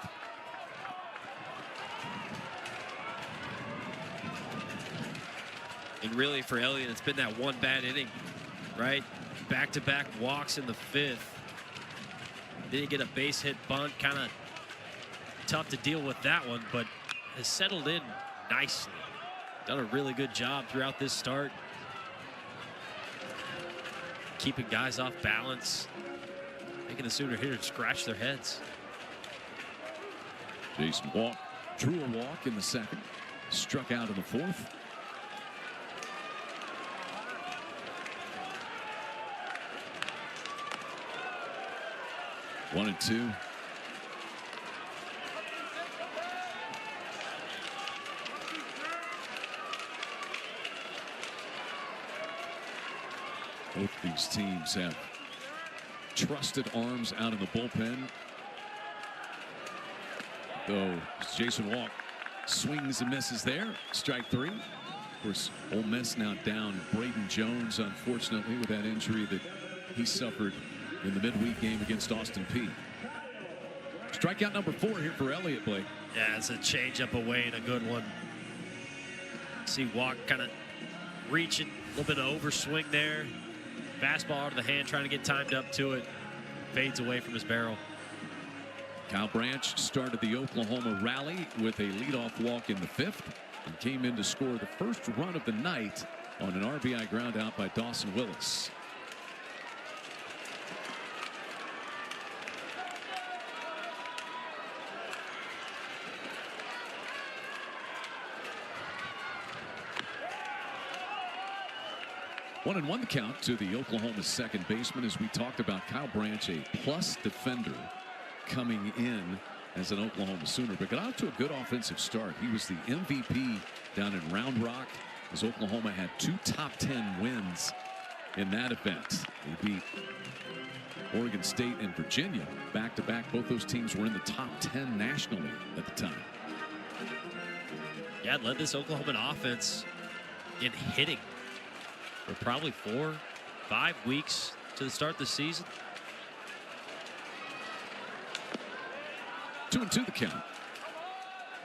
And really for Elliott, it's been that one bad inning, right? Back-to-back walks in the 5th. Then you get a base hit bunt, kind of tough to deal with that one, but has settled in nicely. Done a really good job throughout this start. Keeping guys off balance. Making the Sooner hitters scratch their heads. Jason Walk drew a walk in the 2nd. Struck out in the 4th. One and 2. Both these teams have trusted arms out in the bullpen. Though Jason Walk swings and misses there. Strike 3. Of course, Ole Miss now down Braden Jones, unfortunately, with that injury that he suffered in the midweek game against Austin Peay. Strikeout number 4 here for Elliott, Blake. Yeah, it's a changeup away and a good one. See Walk kind of reaching, a little bit of overswing there. Fastball out of the hand, trying to get timed up to it. Fades away from his barrel. Kyle Branch started the Oklahoma rally with a leadoff walk in the 5th and came in to score the first run of the night on an RBI ground out by Dawson Willis. One and 1 the count to the Oklahoma second baseman. As we talked about, Kyle Branch, a plus defender coming in as an Oklahoma Sooner, but got out to a good offensive start. He was the MVP down in Round Rock as Oklahoma had 2 top 10 wins in that event. They beat Oregon State and Virginia back to back. Both those teams were in the top 10 nationally at the time. Yeah, led this Oklahoma offense in hitting for probably 4-5 weeks to the start of the season. 2 and 2 the count.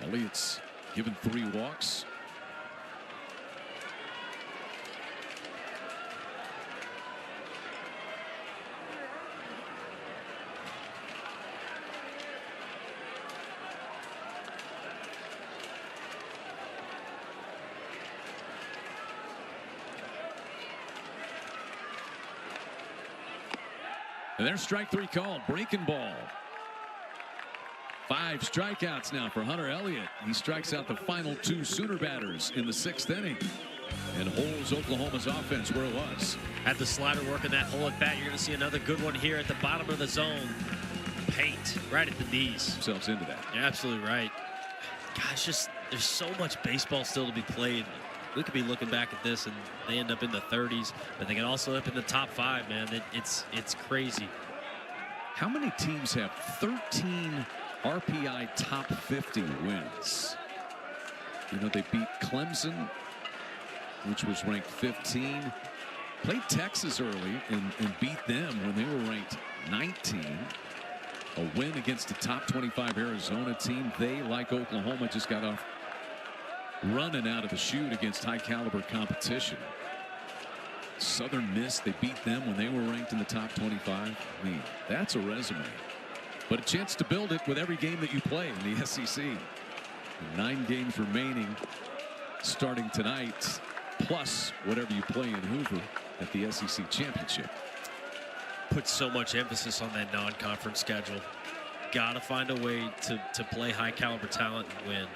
Elliott's given 3 walks. And there's strike 3 called. Breaking ball. 5 strikeouts now for Hunter Elliott. He strikes out the final 2 Sooner batters in the 6th inning and holds Oklahoma's offense where it was. Had the slider working that hole at bat. You're going to see another good one here at the bottom of the zone. Paint right at the knees. Themselves into that. You're absolutely right. Gosh, just there's so much baseball still to be played. We could be looking back at this and they end up in the 30s, but they can also end up in the top 5, man. It's crazy. How many teams have 13 RPI top 50 wins? You know, they beat Clemson, which was ranked 15. Played Texas early and beat them when they were ranked 19. A win against the top 25 Arizona team. They, like Oklahoma, just got off running out of the chute against high caliber competition. Southern Miss, they beat them when they were ranked in the top 25. I mean, that's a resume. But a chance to build it with every game that you play in the SEC. 9 games remaining starting tonight, plus whatever you play in Hoover at the SEC Championship. Put so much emphasis on that non-conference schedule. Got to find a way to play high caliber talent and win.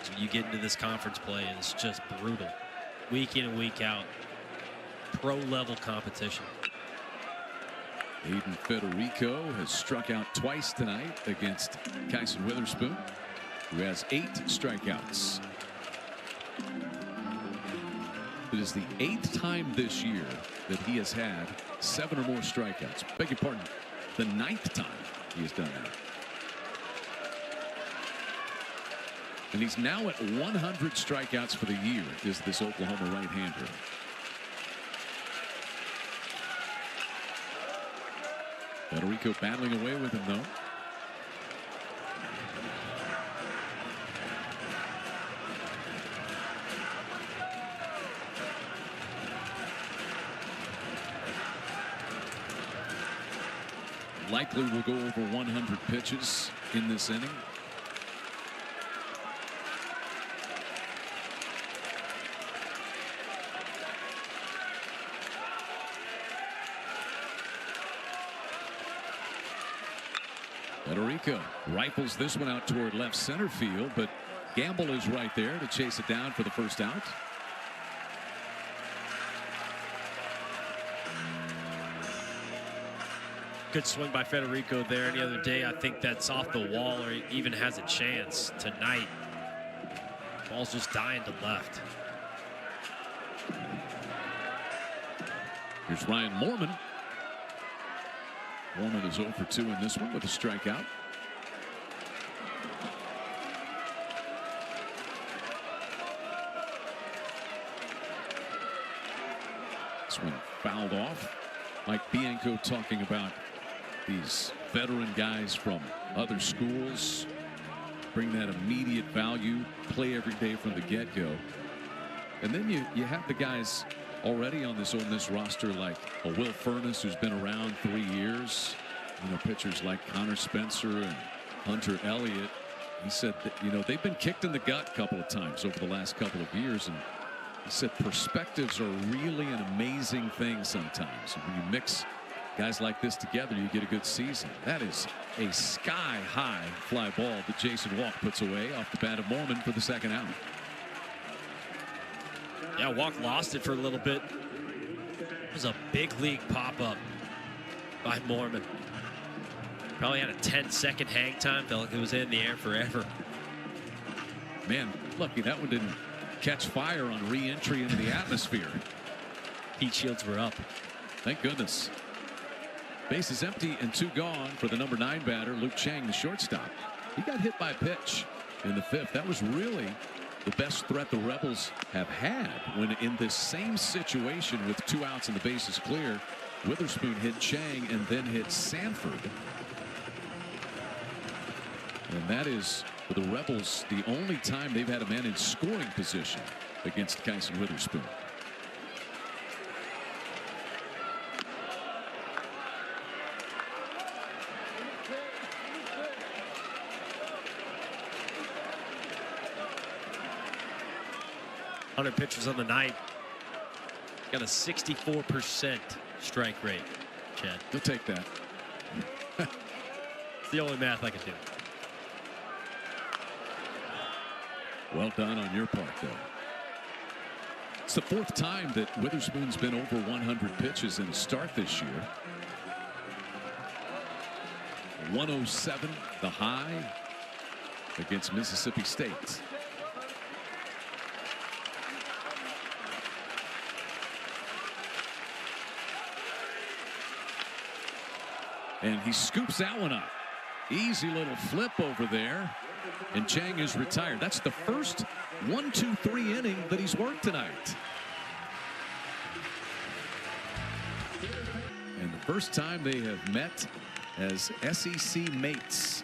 So you get into this conference play and it's just brutal. Week in and week out. Pro level competition. Aiden Federico has struck out twice tonight against Kyson Witherspoon, who has 8 strikeouts. It is the 8th time this year that he has had 7 or more strikeouts. Beg your pardon, the 9th time he has done that. And he's now at 100 strikeouts for the year, is this Oklahoma right-hander. Federico battling away with him, though. Likely will go over 100 pitches in this inning. Federico rifles this one out toward left center field, but Gamble is right there to chase it down for the first out. Good swing by Federico there. Any other day, I think that's off the wall or even has a chance. Tonight, ball's just dying to left. Here's Ryan Moorman. Moorman is 0 for 2 in this one with a strikeout. This one fouled off. Mike Bianco talking about these veteran guys from other schools bring that immediate value, play every day from the get-go. And then you have the guys already on this Ole Miss roster like a Will Furness, who's been around 3 years. You know, pitchers like Connor Spencer and Hunter Elliott. He said that, you know, they've been kicked in the gut a couple of times over the last couple of years, and he said perspectives are really an amazing thing sometimes. And when you mix guys like this together, you get a good season. That is a sky-high fly ball that Jason Walk puts away off the bat of Moorman for the second out. Yeah, Walk lost it for a little bit. It was a big league pop-up by Moorman. Probably had a 10-second hang time. Felt like it was in the air forever. Man, lucky that one didn't catch fire on re-entry into the atmosphere. Heat shields were up. Thank goodness. Base is empty and 2 gone for the number 9 batter, Luke Chang, the shortstop. He got hit by a pitch in the 5th. That was really the best threat the Rebels have had when in this same situation with 2 outs and the bases clear. Witherspoon hit Chang and then hit Sanford. And that is, for the Rebels, the only time they've had a man in scoring position against Kyson Witherspoon. Hundred pitches on the night. Got a 64% strike rate, Chad. They'll take that. It's the only math I can do. Well done on your part, though. It's the 4th time that Witherspoon's been over 100 pitches in a start this year. 107, the high against Mississippi State. And he scoops that one up. Easy little flip over there. And Chang is retired. That's the first 1-2-3 inning that he's worked tonight. And the first time they have met as SEC mates.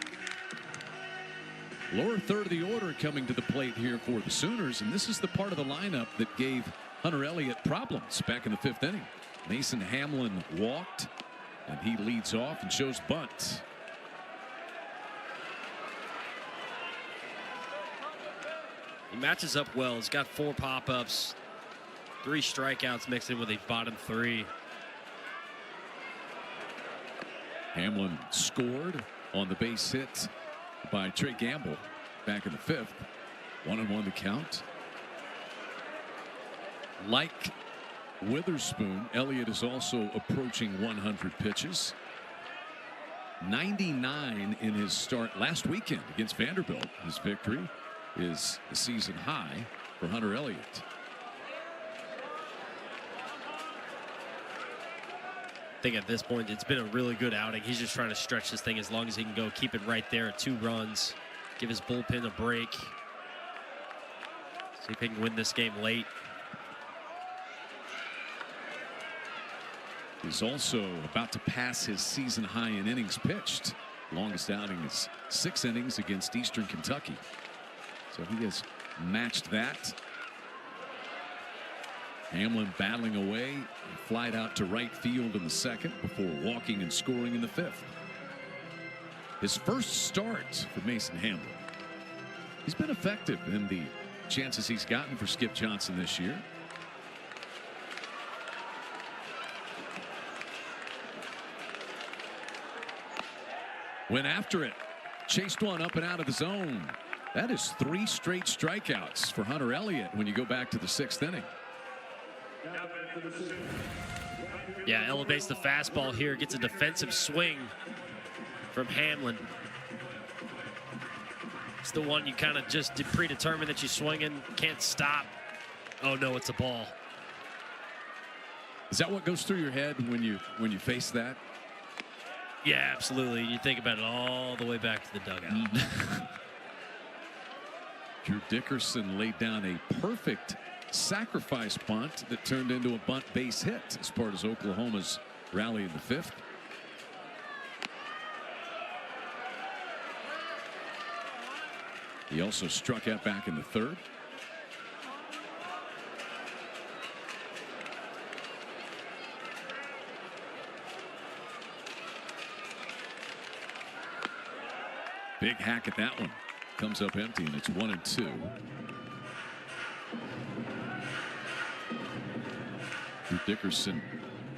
Lower third of the order coming to the plate here for the Sooners. And this is the part of the lineup that gave Hunter Elliott problems back in the 5th inning. Mason Hamlin walked, and he leads off and shows bunt. He matches up well. He's got 4 pop-ups, 3 strikeouts mixed in with a bottom 3. Hamlin scored on the base hit by Trey Gamble back in the 5th. 1-1 the count. Like Witherspoon, Elliott is also approaching 100 pitches. 99 in his start last weekend against Vanderbilt. His victory is a season high for Hunter Elliott. I think at this point it's been a really good outing. He's just trying to stretch this thing as long as he can go, keep it right there at 2 runs, give his bullpen a break, see if he can win this game late. He's also about to pass his season high in innings pitched. Longest outing is 6 innings against Eastern Kentucky. So he has matched that. Hamlin battling away, flied out to right field in the 2nd before walking and scoring in the 5th. His first start for Mason Hamlin. He's been effective in the chances he's gotten for Skip Johnson this year. Went after it, chased one up and out of the zone. That is 3 straight strikeouts for Hunter Elliott when you go back to the 6th inning. Yeah, elevates the fastball here, gets a defensive swing from Hamlin. It's the one you kind of just predetermine that you're swinging, can't stop. Oh no, it's a ball. Is that what goes through your head when you face that? Yeah, absolutely. You think about it all the way back to the dugout. Drew Dickerson laid down a perfect sacrifice bunt that turned into a bunt base hit as part of Oklahoma's rally in the 5th. He also struck out back in the 3rd. Big hack at that one. Comes up empty, and it's 1-2. Drew Dickerson,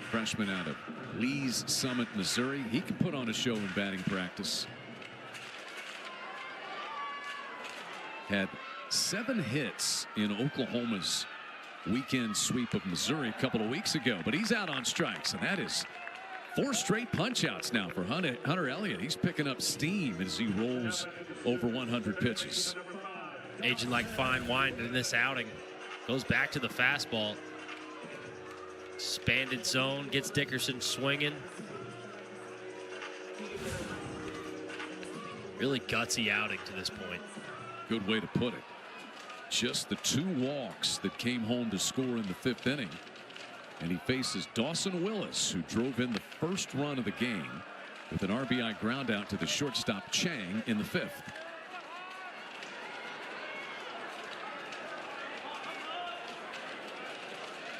freshman out of Lee's Summit, Missouri. He can put on a show in batting practice. Had 7 hits in Oklahoma's weekend sweep of Missouri a couple of weeks ago, but he's out on strikes, and that is 4 straight punch-outs now for Hunter Elliott. He's picking up steam as he rolls over 100 pitches. Aging like fine wine in this outing. Goes back to the fastball. Expanded zone, gets Dickerson swinging. Really gutsy outing to this point. Good way to put it. Just the 2 walks that came home to score in the 5th inning. And he faces Dawson Willis, who drove in the first run of the game with an RBI ground out to the shortstop Chang in the 5th.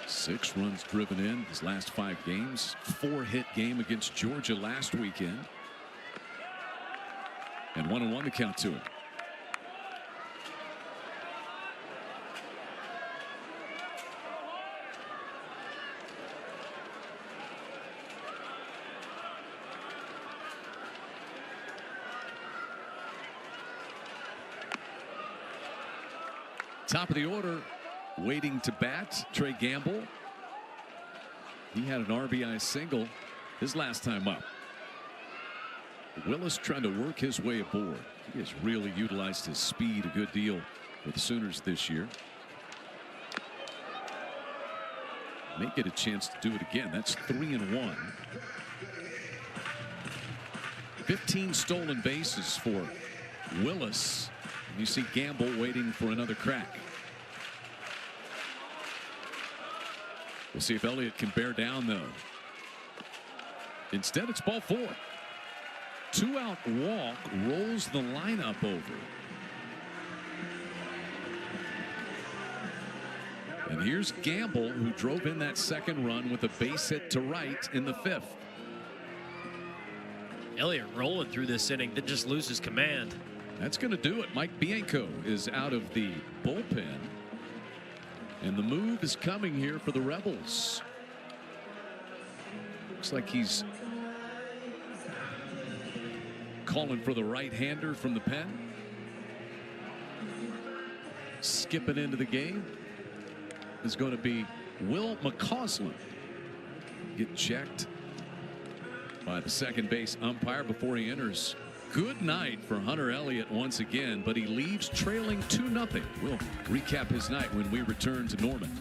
Six runs driven in his last 5 games. 4-hit game against Georgia last weekend. And 1-1 the count to him. Top of the order, waiting to bat, Trey Gamble. He had an RBI single his last time up. Willis trying to work his way aboard. He has really utilized his speed a good deal for the Sooners this year. May get a chance to do it again. That's 3-1. 15 stolen bases for Willis. And you see Gamble waiting for another crack. We'll see if Elliott can bear down, though. Instead, it's ball 4. 2-out walk rolls the lineup over. And here's Gamble, who drove in that second run with a base hit to right in the 5th. Elliott rolling through this inning, then just loses command. That's going to do it. Mike Bianco is out of the bullpen. And the move is coming here for the Rebels. Looks like he's calling for the right-hander from the pen. Skipping into the game is going to be Will McCausland. Get checked by the second base umpire before he enters. Good night for Hunter Elliott once again, but he leaves trailing 2-0. We'll recap his night when we return to Norman.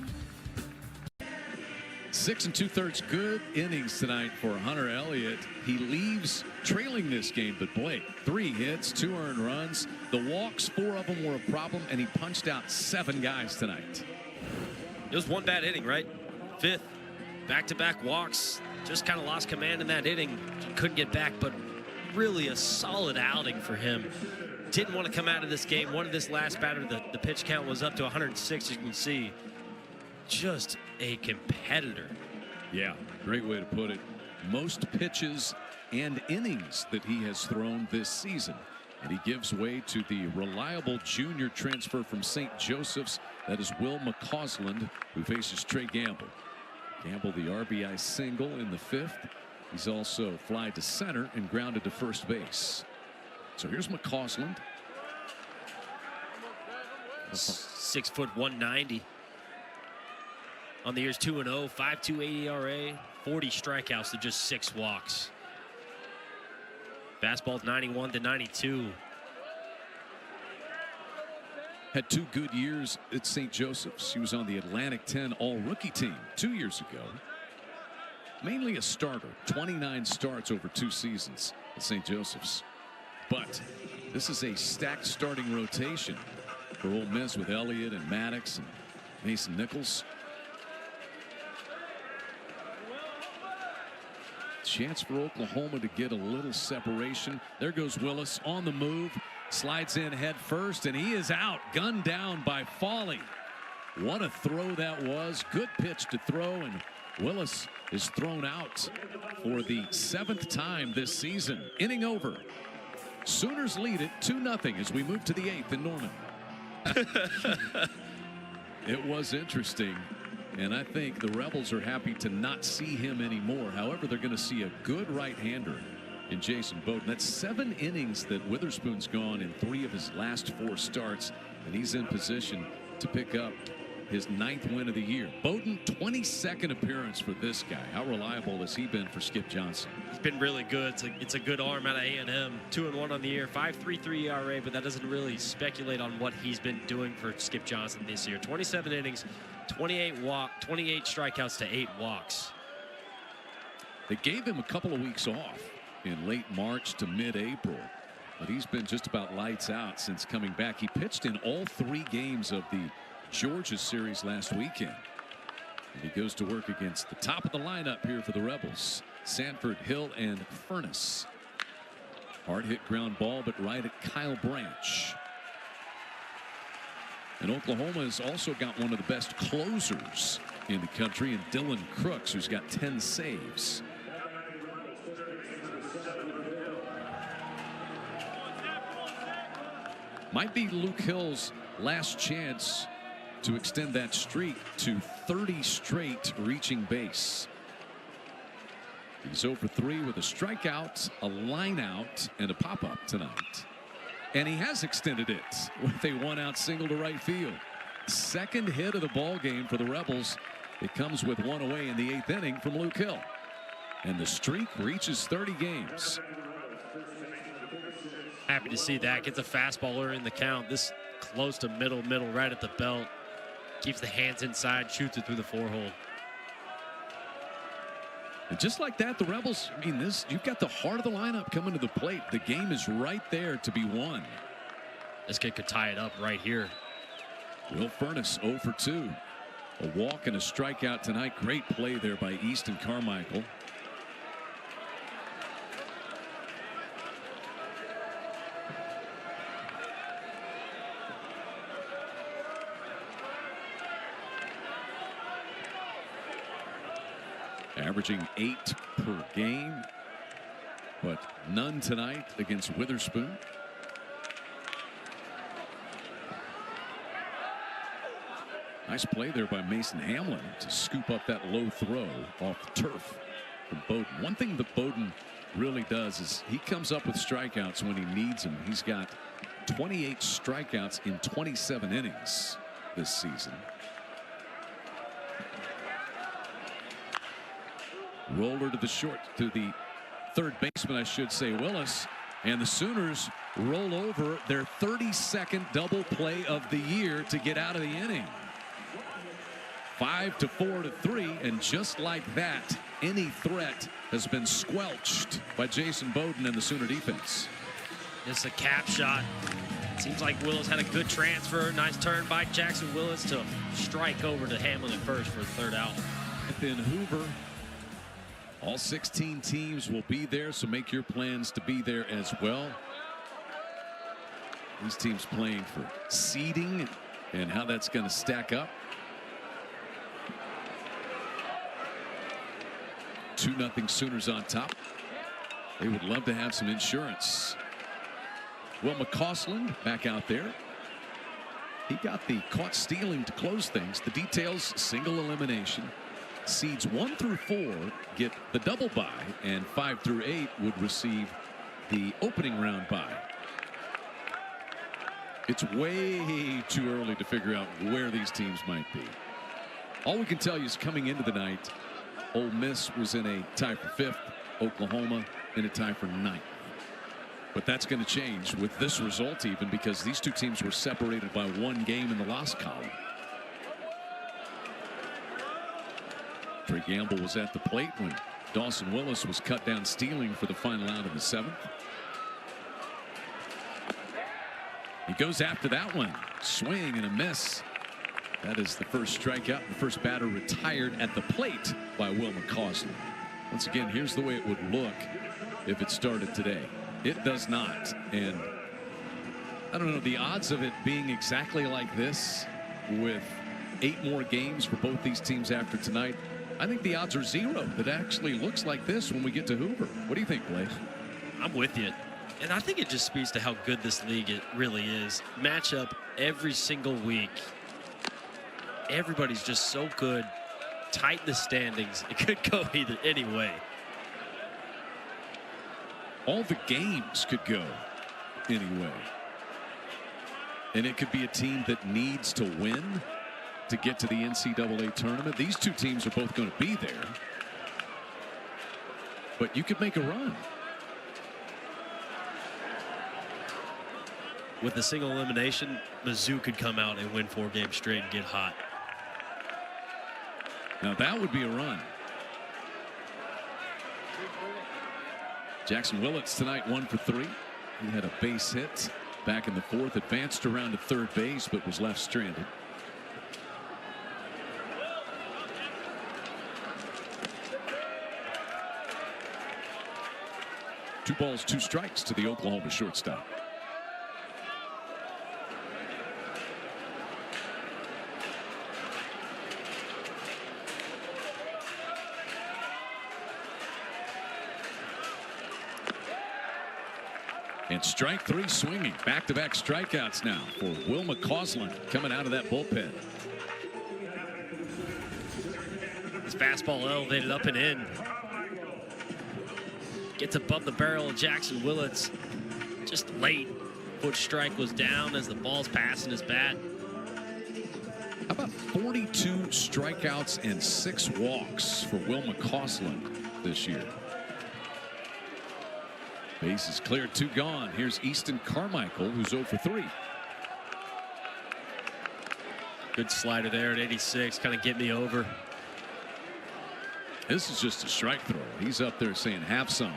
6 2/3 good innings tonight for Hunter Elliott. He leaves trailing this game, but boy, 3 hits, 2 earned runs. The walks, 4 of them were a problem, and he punched out 7 guys tonight. It was one bad inning, right? 5th, back-to-back walks. Just kind of lost command in that inning. Couldn't get back, but really a solid outing for him. Didn't want to come out of this game. Wanted this last batter. The pitch count was up to 106, as you can see. Just a competitor. Yeah, great way to put it. Most pitches and innings that he has thrown this season. And he gives way to the reliable junior transfer from St. Joseph's. That is Will McCausland, who faces Trey Gamble. Gamble, the RBI single in the 5th. He's also fly to center and grounded to first base. So here's McCausland. 6 foot 190. On the year's 2-0, 5.28 ERA, 40 strikeouts to just 6 walks. Fastball 91 to 92. Had 2 good years at St. Joseph's. He was on the Atlantic 10 All-Rookie team 2 years ago. Mainly a starter, 29 starts over 2 seasons at St. Joseph's. But this is a stacked starting rotation for Ole Miss with Elliott and Maddox and Mason Nichols. Chance for Oklahoma to get a little separation. There goes Willis on the move. Slides in head first, and he is out. Gunned down by Foley. What a throw that was. Good pitch to throw, and Willis is thrown out for the 7th time this season. Inning over. Sooners lead it 2-0 as we move to the 8th in Norman. It was interesting, and I think the Rebels are happy to not see him anymore. However, they're going to see a good right-hander in Jason Bowden. That's 7 innings that Witherspoon's gone in 3 of his last 4 starts, and he's in position to pick up his 9th win of the year. Bowden, 22nd appearance for this guy. How reliable has he been for Skip Johnson? He's been really good. It's a good arm out of A&M. 2-1 on the year, 5.33 ERA, but that doesn't really speculate on what he's been doing for Skip Johnson this year. 27 innings, 28 strikeouts to 8 walks. They gave him a couple of weeks off in late March to mid-April, but he's been just about lights out since coming back. He pitched in all 3 games of the Georgia series last weekend. And he goes to work against the top of the lineup here for the Rebels. Sanford, Hill, and Furness. Hard hit ground ball, but right at Kyle Branch. And Oklahoma has also got one of the best closers in the country in Dylan Crooks, who's got 10 saves. Might be Luke Hill's last chance to extend that streak to 30 straight reaching base. He's 0 for 3 with a strikeout, a line out, and a pop-up tonight. And he has extended it with a 1-out single to right field. 2nd hit of the ball game for the Rebels. It comes with 1 away in the 8th inning from Luke Hill. And the streak reaches 30 games. Happy to see that. Gets a fastball early in the count. This close to middle, right at the belt. Keeps the hands inside, shoots it through the 4-hole. And just like that, the Rebels, I mean, you've got the heart of the lineup coming to the plate. The game is right there to be won. This kid could tie it up right here. Will Furness 0 for 2. A walk and a strikeout tonight. Great play there by Easton Carmichael. averaging 8 per game, but none tonight against Witherspoon. Nice play there by Mason Hamlin to scoop up that low throw off the turf from Bowden. One thing that Bowden really does is he comes up with strikeouts when he needs them. He's got 28 strikeouts in 27 innings this season. Roller to the third baseman, I should say, Willis, and the Sooners roll over their 32nd double play of the year to get out of the inning. 5-4-3, and just like that, any threat has been squelched by Jason Bowden and the Sooner defense. It's a cap shot. Seems like Willis had a good transfer. Nice turn by Jackson Willis to strike over to Hamlin at first for the third out. In Hoover, all 16 teams will be there, so make your plans to be there as well. These teams playing for seeding and how that's going to stack up. 2-0 Sooners on top. They would love to have some insurance. Will McCausland back out there. He got the caught stealing to close things. The details: single elimination. Seeds 1 through 4 get the double bye, and 5 through 8 would receive the opening round bye. It's way too early to figure out where these teams might be. All we can tell you is coming into the night, Ole Miss was in a tie for 5th, Oklahoma in a tie for 9th. But that's going to change with this result, even because these two teams were separated by 1 game in the loss column. Trey Gamble was at the plate when Dawson Willis was cut down stealing for the final out of the 7th. He goes after that one. Swing and a miss. That is the first strikeout. The first batter retired at the plate by Will McCausland. Once again, here's the way it would look if it started today. It does not. And I don't know, the odds of it being exactly like this with 8 more games for both these teams after tonight, I think the odds are 0 that actually looks like this when we get to Hoover. What do you think, Blaze? I'm with you. And I think it just speaks to how good this league it really is. Matchup every single week. Everybody's just so good. Tight in the standings. It could go either any way. All the games could go anyway. And it could be a team that needs to win to get to the NCAA tournament. These two teams are both going to be there. But you could make a run. With the single elimination, Mizzou could come out and win 4 games straight and get hot. Now that would be a run. Jackson Willits tonight 1 for 3. He had a base hit back in the 4th, advanced around to third base, but was left stranded. Two balls, 2 strikes to the Oklahoma shortstop. And strike 3 swinging. Back-to-back strikeouts now for Will McCausland coming out of that bullpen. His fastball elevated up and in. Gets above the barrel of Jackson Willits. Just late. Foot strike was down as the ball's passing his bat. How about 42 strikeouts and 6 walks for Will McCausland this year? Base is cleared, 2 gone. Here's Easton Carmichael, who's 0 for 3. Good slider there at 86, kind of get me over. This is just a strike throw. He's up there saying have some.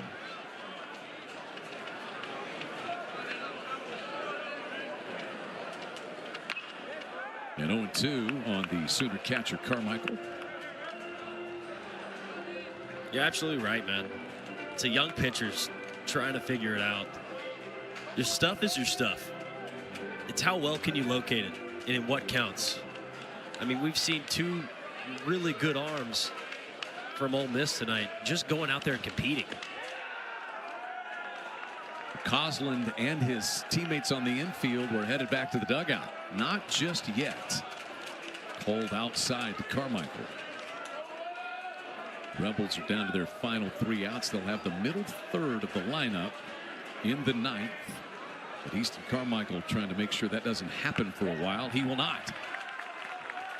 And 0-2 on the Sooner catcher Carmichael. You're absolutely right, man. It's a young pitcher's trying to figure it out. Your stuff is your stuff. It's how well can you locate it and in what counts. I mean, we've seen 2 really good arms from Ole Miss tonight, just going out there and competing. Cosland and his teammates on the infield were headed back to the dugout. Not just yet. Called outside to Carmichael. Rebels are down to their final 3 outs. They'll have the middle third of the lineup in the 9th. But Easton Carmichael trying to make sure that doesn't happen for a while. He will not.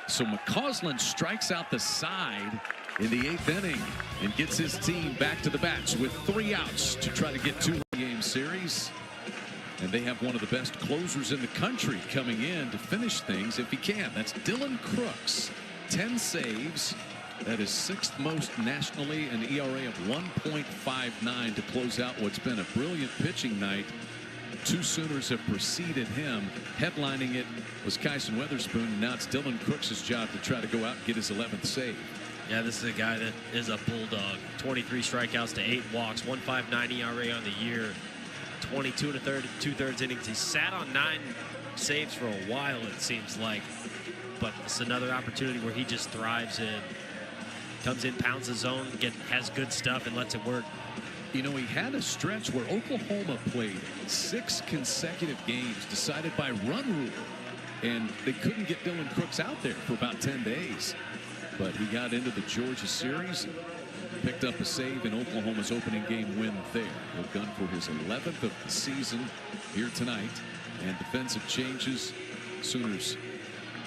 So McCausland strikes out the side in the 8th inning and gets his team back to the bats with 3 outs to try to get 2-game series. And they have one of the best closers in the country coming in to finish things if he can. That's Dylan Crooks. 10 saves. That is 6th most nationally, an ERA of 1.59 to close out what's been a brilliant pitching night. 2 Sooners have preceded him. Headlining it was Kyson Weatherspoon, and now it's Dylan Crooks' job to try to go out and get his 11th save. Yeah, this is a guy that is a bulldog. 23 strikeouts to 8 walks, 1.59 ERA on the year, 22 2/3 innings. He sat on 9 saves for a while, it seems like, but it's another opportunity where he just thrives in. Comes in, pounds the zone, has good stuff, and lets it work. You know, he had a stretch where Oklahoma played 6 consecutive games decided by run rule, and they couldn't get Dylan Crooks out there for about 10 days. But he got into the Georgia series and picked up a save in Oklahoma's opening game win there. He'll gun for his 11th of the season here tonight. And defensive changes. Sooners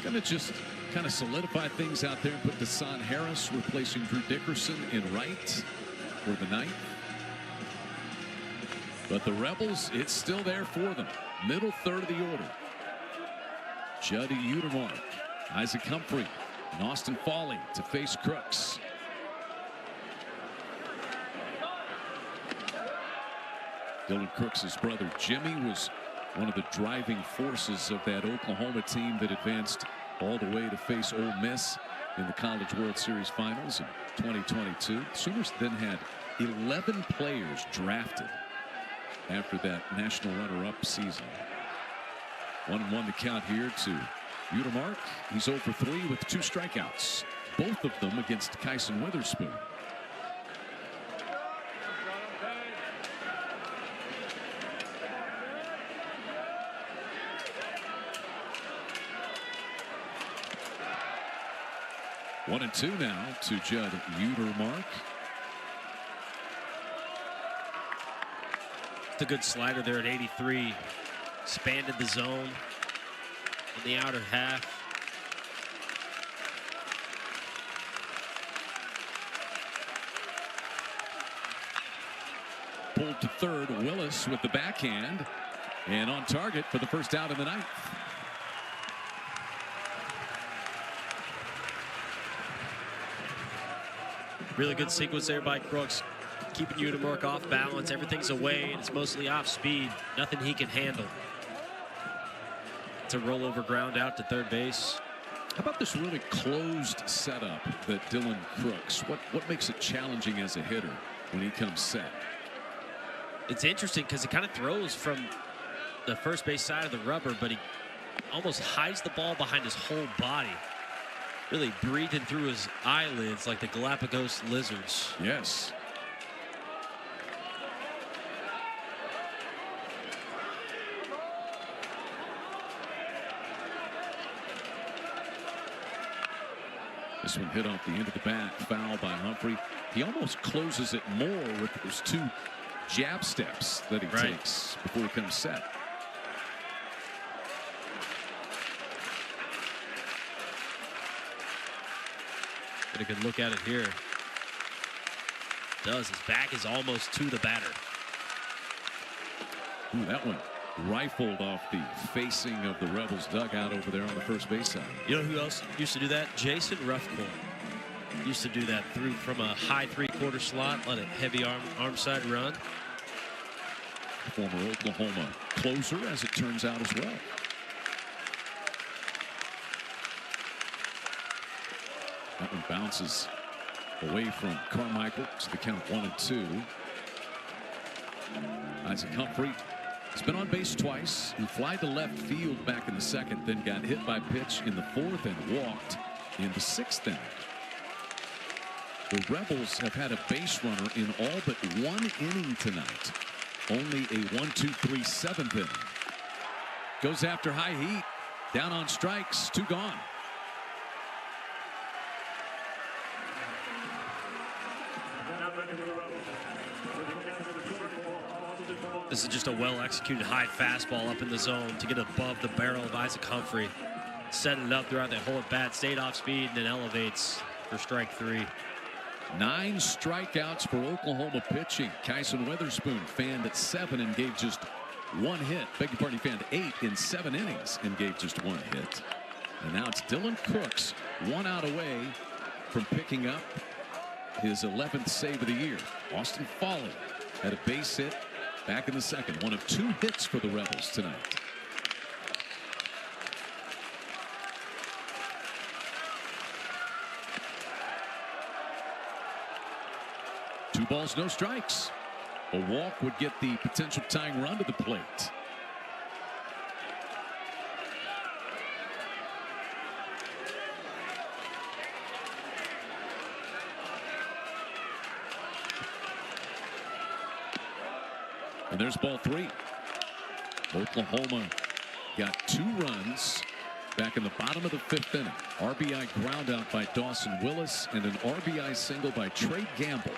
gonna just kind of solidify things out there and put Desan Harris replacing Drew Dickerson in right for the 9th. But the Rebels, it's still there for them. Middle third of the order. Judd Utermark, Isaac Humphrey, and Austin Foley to face Crooks. Dylan Crooks' brother Jimmy was one of the driving forces of that Oklahoma team that advanced all the way to face Ole Miss in the College World Series Finals in 2022. The Sooners then had 11 players drafted after that national runner-up season. 1-1 the count here to Utermark. He's 0 for 3 with 2 strikeouts, both of them against Kyson Weatherspoon. One and 2 now to Judd Utermark. It's a good slider there at 83. Expanded the zone in the outer half. Pulled to third. Willis with the backhand. And on target for the first out in the 9th. Really good sequence there by Crooks. Keeping Utermark off balance. Everything's away, and it's mostly off speed. Nothing he can handle. It's a rollover ground out to third base. How about this really closed setup that Dylan Crooks? What makes it challenging as a hitter when he comes set? It's interesting because he kind of throws from the first base side of the rubber, but he almost hides the ball behind his whole body. Really breathing through his eyelids like the Galapagos lizards. Yes. This one hit off the end of the bat, foul by Humphrey. He almost closes it more with those 2 jab steps that he takes before he comes set. Get a good look at it here. Does. His back is almost to the batter. Ooh, that one rifled off the facing of the Rebels dugout over there on the first base side. You know who else used to do that? Jason Ruffcorn used to do that through from a high 3/4 slot, let a heavy arm side run. Former Oklahoma closer, as it turns out, as well. That one bounces away from Carmichael to the count 1-2. Isaac Humphrey has been on base twice. He flied to left field back in the 2nd, then got hit by pitch in the 4th and walked in the 6th inning. The Rebels have had a base runner in all but one inning tonight. Only a 1-2-3 seventh inning. Goes after high heat. Down on strikes. 2 gone. This is just a well-executed high fastball up in the zone to get above the barrel of Isaac Humphrey. Set it up throughout that whole at bat, stayed off speed, and then elevates for strike 3. 9 strikeouts for Oklahoma pitching. Kyson Witherspoon fanned at 7 and gave just 1 hit. Beg your pardon, he fanned 8 in 7 innings and gave just 1 hit. And now it's Dylan Crooks, 1 out away from picking up his 11th save of the year. Austin Foley had a base hit back in the second. 1 of 2 hits for the Rebels tonight. Two balls, no strikes. A walk would get the potential tying run to the plate. And there's ball 3. Oklahoma got 2 runs back in the bottom of the 5th inning. RBI ground out by Dawson Willis and an RBI single by Trey Gamble.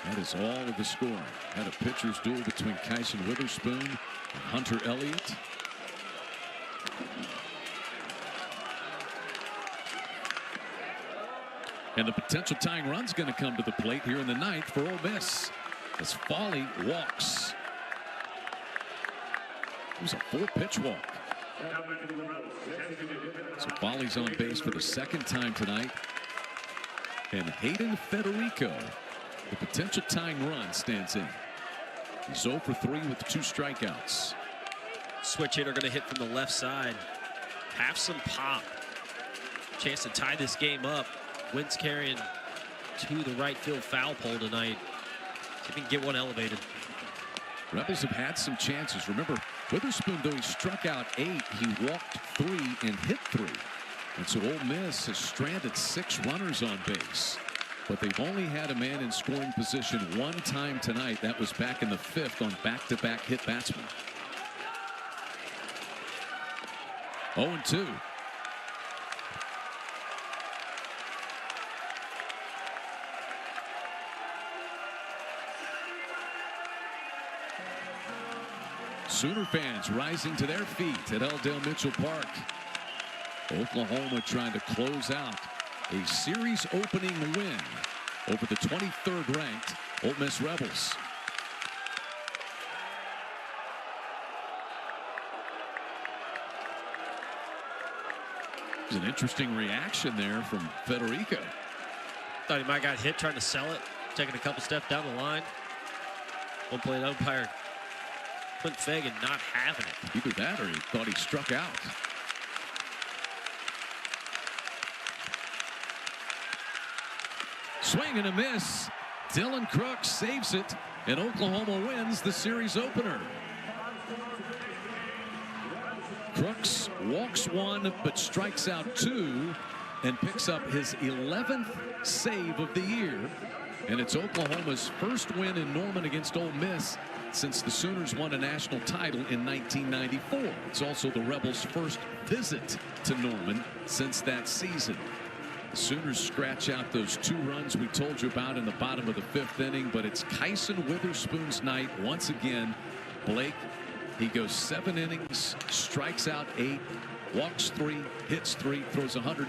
That is all of the scoring. Had a pitcher's duel between Kyson Witherspoon and Hunter Elliott. And the potential tying run's going to come to the plate here in the 9th for Ole Miss as Foley walks. It was a 4-pitch walk. So Foley's on base for the 2nd time tonight. And Hayden Federico, the potential tying run, stands in. He's 0 for 3 with 2 strikeouts. Switch hitter going to hit from the left side. Have some pop. Chance to tie this game up. Wind's carrying to the right field foul pole tonight. See if he can get one elevated. Rebels have had some chances. Remember, Witherspoon, though he struck out 8, he walked 3 and hit 3. And so Ole Miss has stranded 6 runners on base. But they've only had a man in scoring position 1 time tonight. That was back in the 5th on back-to-back hit batsmen. 0-2. Sooner fans rising to their feet at L. Mitchell Park. Oklahoma trying to close out a series opening win over the 23rd ranked Ole Miss Rebels. There's an interesting reaction there from Federico. Thought he might got hit trying to sell it, taking a couple steps down the line. One plate umpire, Clint Fagan, not having it. Either that or he thought he struck out. Swing and a miss. Dylan Crooks saves it, and Oklahoma wins the series opener. Crooks walks 1 but strikes out 2 and picks up his 11th save of the year. And it's Oklahoma's first win in Norman against Ole Miss since the Sooners won a national title in 1994. It's also the Rebels' first visit to Norman since that season. The Sooners scratch out those 2 runs we told you about in the bottom of the 5th inning, but it's Kyson Witherspoon's night once again. Blake, he goes 7 innings, strikes out 8, walks 3, hits 3, throws 100.